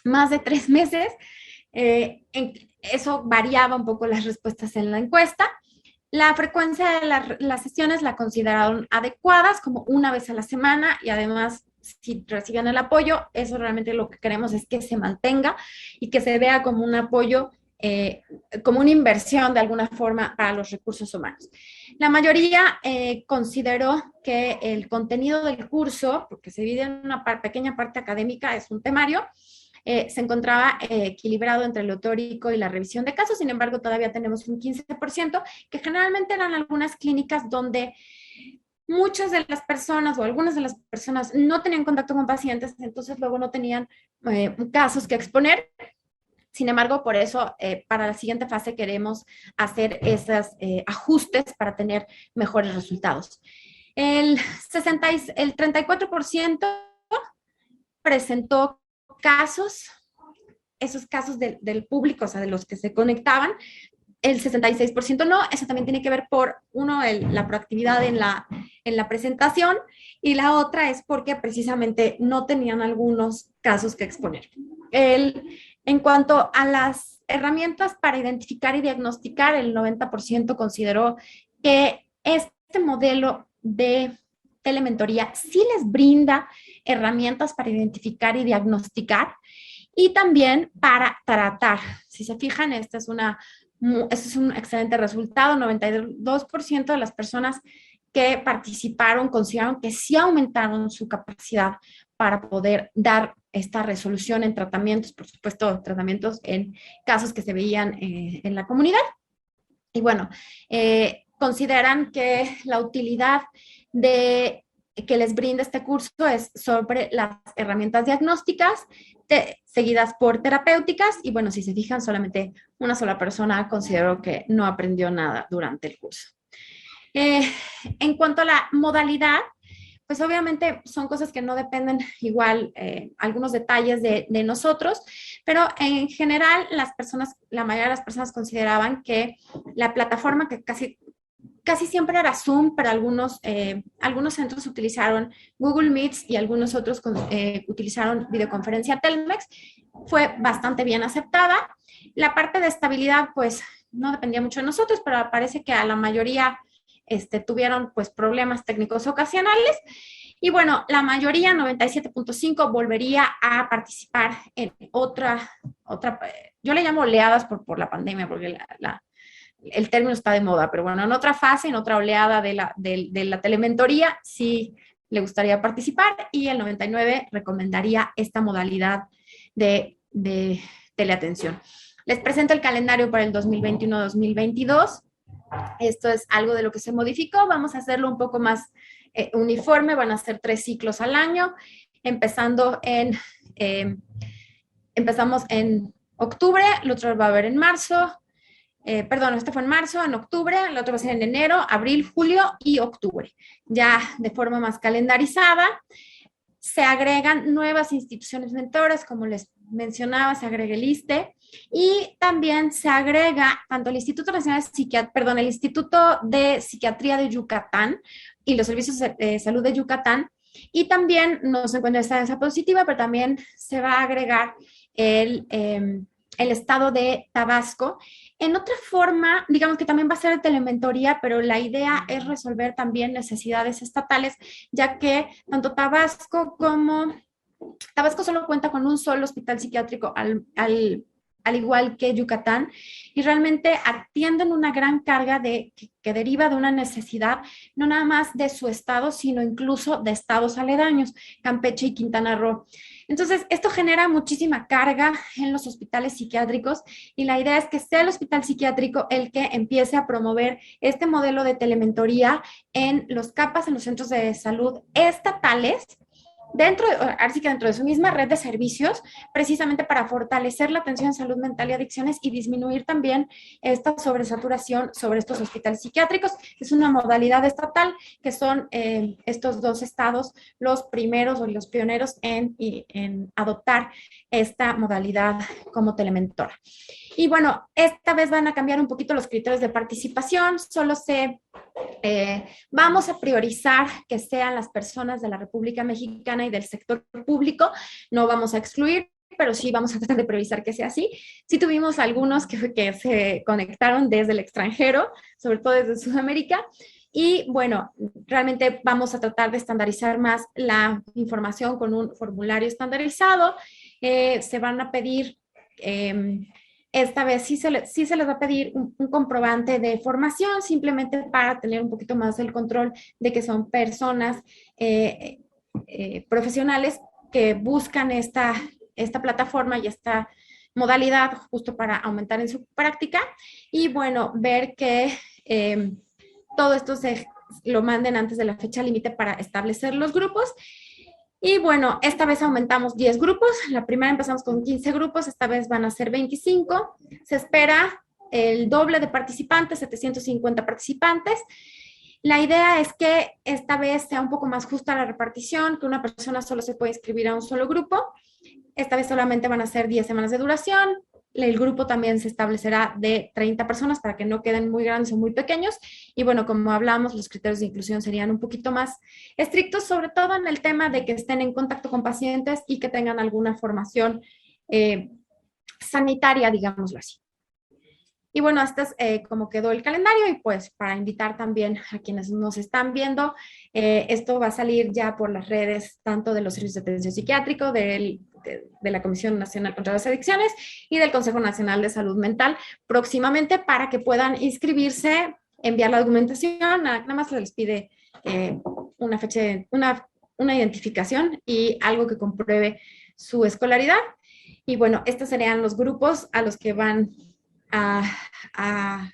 más de 3 meses. Eso variaba un poco las respuestas en la encuesta. La frecuencia de las sesiones la consideraron adecuadas, como una vez a la semana, y además, si recibían el apoyo, eso realmente lo que queremos es que se mantenga y que se vea como un apoyo, como una inversión de alguna forma para los recursos humanos. La mayoría consideró que el contenido del curso, porque se divide en una pequeña parte académica, es un temario, se encontraba equilibrado entre lo teórico y la revisión de casos. Sin embargo, todavía tenemos un 15%, que generalmente eran algunas clínicas donde muchas de las personas o algunas de las personas no tenían contacto con pacientes, entonces luego no tenían casos que exponer. Sin embargo, por eso, para la siguiente fase queremos hacer esos ajustes para tener mejores resultados. El 34% presentó casos, esos casos del público, o sea, de los que se conectaban, el 66% no. Eso también tiene que ver por, uno, la proactividad en la presentación, y la otra es porque precisamente no tenían algunos casos que exponer. En cuanto a las herramientas para identificar y diagnosticar, el 90% consideró que este modelo de telementoría sí les brinda herramientas para identificar y diagnosticar, y también para tratar. Si se fijan, este es un excelente resultado. 92% de las personas que participaron consideraron que sí aumentaron su capacidad para poder dar esta resolución en tratamientos, por supuesto, tratamientos en casos que se veían en la comunidad. Y bueno, consideran que la utilidad que les brinda este curso es sobre las herramientas diagnósticas, seguidas por terapéuticas, y bueno, si se fijan, solamente una sola persona consideró que no aprendió nada durante el curso. En cuanto a la modalidad, pues obviamente son cosas que no dependen igual, algunos detalles de nosotros, pero en general la mayoría de las personas consideraban que la plataforma, que casi siempre era Zoom, pero algunos centros utilizaron Google Meets y algunos otros utilizaron videoconferencia Telmex, fue bastante bien aceptada. La parte de estabilidad, pues no dependía mucho de nosotros, pero parece que a la mayoría tuvieron pues problemas técnicos ocasionales. Y bueno, la mayoría, 97.5%, volvería a participar en otra, yo le llamo oleadas por la pandemia, porque el término está de moda, pero bueno, en otra fase, en otra oleada de la telementoría, sí le gustaría participar, y el 99% recomendaría esta modalidad de teleatención. Les presento el calendario para el 2021-2022. Esto es algo de lo que se modificó. Vamos a hacerlo un poco más uniforme. Van a ser 3 ciclos al año, empezamos en octubre, el otro va a haber en marzo. Este fue en marzo, en octubre, el otro va a ser en enero, abril, julio y octubre. Ya de forma más calendarizada, se agregan nuevas instituciones mentoras, como les mencionaba, se agrega el ISSSTE, y también se agrega tanto el Instituto Nacional el Instituto de Psiquiatría de Yucatán y los Servicios de Salud de Yucatán, y también no se encuentra esta diapositiva, pero también se va a agregar el estado de Tabasco. En otra forma, digamos que también va a ser de telementoría, pero la idea es resolver también necesidades estatales, ya que tanto Tabasco solo cuenta con un solo hospital psiquiátrico, al igual que Yucatán, y realmente atienden una gran carga que deriva de una necesidad, no nada más de su estado, sino incluso de estados aledaños, Campeche y Quintana Roo. Entonces, esto genera muchísima carga en los hospitales psiquiátricos, y la idea es que sea el hospital psiquiátrico el que empiece a promover este modelo de telementoría en los CAPAS, en los centros de salud estatales, dentro de su misma red de servicios, precisamente para fortalecer la atención en salud mental y adicciones y disminuir también esta sobresaturación sobre estos hospitales psiquiátricos. Es una modalidad estatal que son estos 2 estados los primeros o los pioneros en adoptar esta modalidad como telementora. Y bueno, esta vez van a cambiar un poquito los criterios de participación. Vamos a priorizar que sean las personas de la República Mexicana y del sector público. No vamos a excluir, pero sí vamos a tratar de priorizar que sea así. Sí tuvimos algunos que se conectaron desde el extranjero, sobre todo desde Sudamérica. Y bueno, realmente vamos a tratar de estandarizar más la información con un formulario estandarizado. Se van a pedir... esta vez sí se les va a pedir un comprobante de formación, simplemente para tener un poquito más el control de que son personas profesionales que buscan esta plataforma y esta modalidad justo para aumentar en su práctica. Y bueno, ver que todo esto lo manden antes de la fecha límite para establecer los grupos. Y bueno, esta vez aumentamos 10 grupos. La primera empezamos con 15 grupos, esta vez van a ser 25. Se espera el doble de participantes, 750 participantes. La idea es que esta vez sea un poco más justa la repartición, que una persona solo se puede inscribir a un solo grupo. Esta vez solamente van a ser 10 semanas de duración. El grupo también se establecerá de 30 personas para que no queden muy grandes o muy pequeños. Y bueno, como hablamos, los criterios de inclusión serían un poquito más estrictos, sobre todo en el tema de que estén en contacto con pacientes y que tengan alguna formación sanitaria, digámoslo así. Y bueno, este es como quedó el calendario, y pues para invitar también a quienes nos están viendo, esto va a salir ya por las redes tanto de los servicios de atención psiquiátrico, de la Comisión Nacional contra las Adicciones y del Consejo Nacional de Salud Mental próximamente, para que puedan inscribirse, enviar la documentación. Nada más les pide una fecha, una identificación y algo que compruebe su escolaridad. Y bueno, estos serían los grupos a los que van a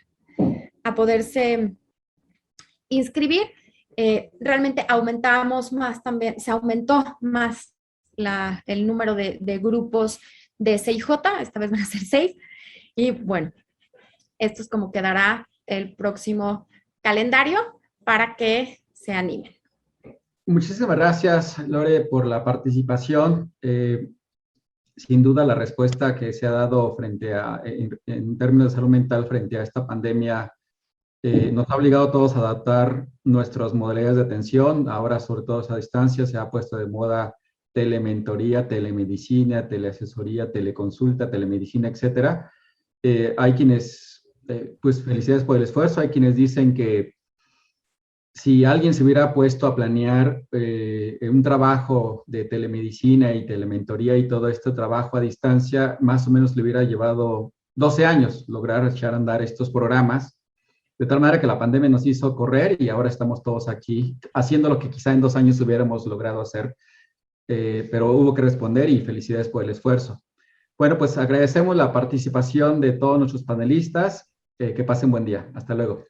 poderse inscribir. Realmente aumentamos más también, se aumentó más el número de grupos de CIJ, esta vez van a ser 6, y bueno, esto es como quedará el próximo calendario para que se animen. Muchísimas gracias, Lore, por la participación. Sin duda, la respuesta que se ha dado en términos de salud mental frente a esta pandemia nos ha obligado a todos a adaptar nuestras modalidades de atención. Ahora, sobre todo a distancia, se ha puesto de moda telementoría, telemedicina, teleasesoría, teleconsulta, telemedicina, etcétera. Hay quienes, pues felicidades por el esfuerzo, hay quienes dicen que si alguien se hubiera puesto a planear un trabajo de telemedicina y telementoría y todo este trabajo a distancia, más o menos le hubiera llevado 12 años lograr echar a andar estos programas, de tal manera que la pandemia nos hizo correr y ahora estamos todos aquí haciendo lo que quizá en 2 años hubiéramos logrado hacer, pero hubo que responder y felicidades por el esfuerzo. Bueno, pues agradecemos la participación de todos nuestros panelistas, que pasen buen día. Hasta luego.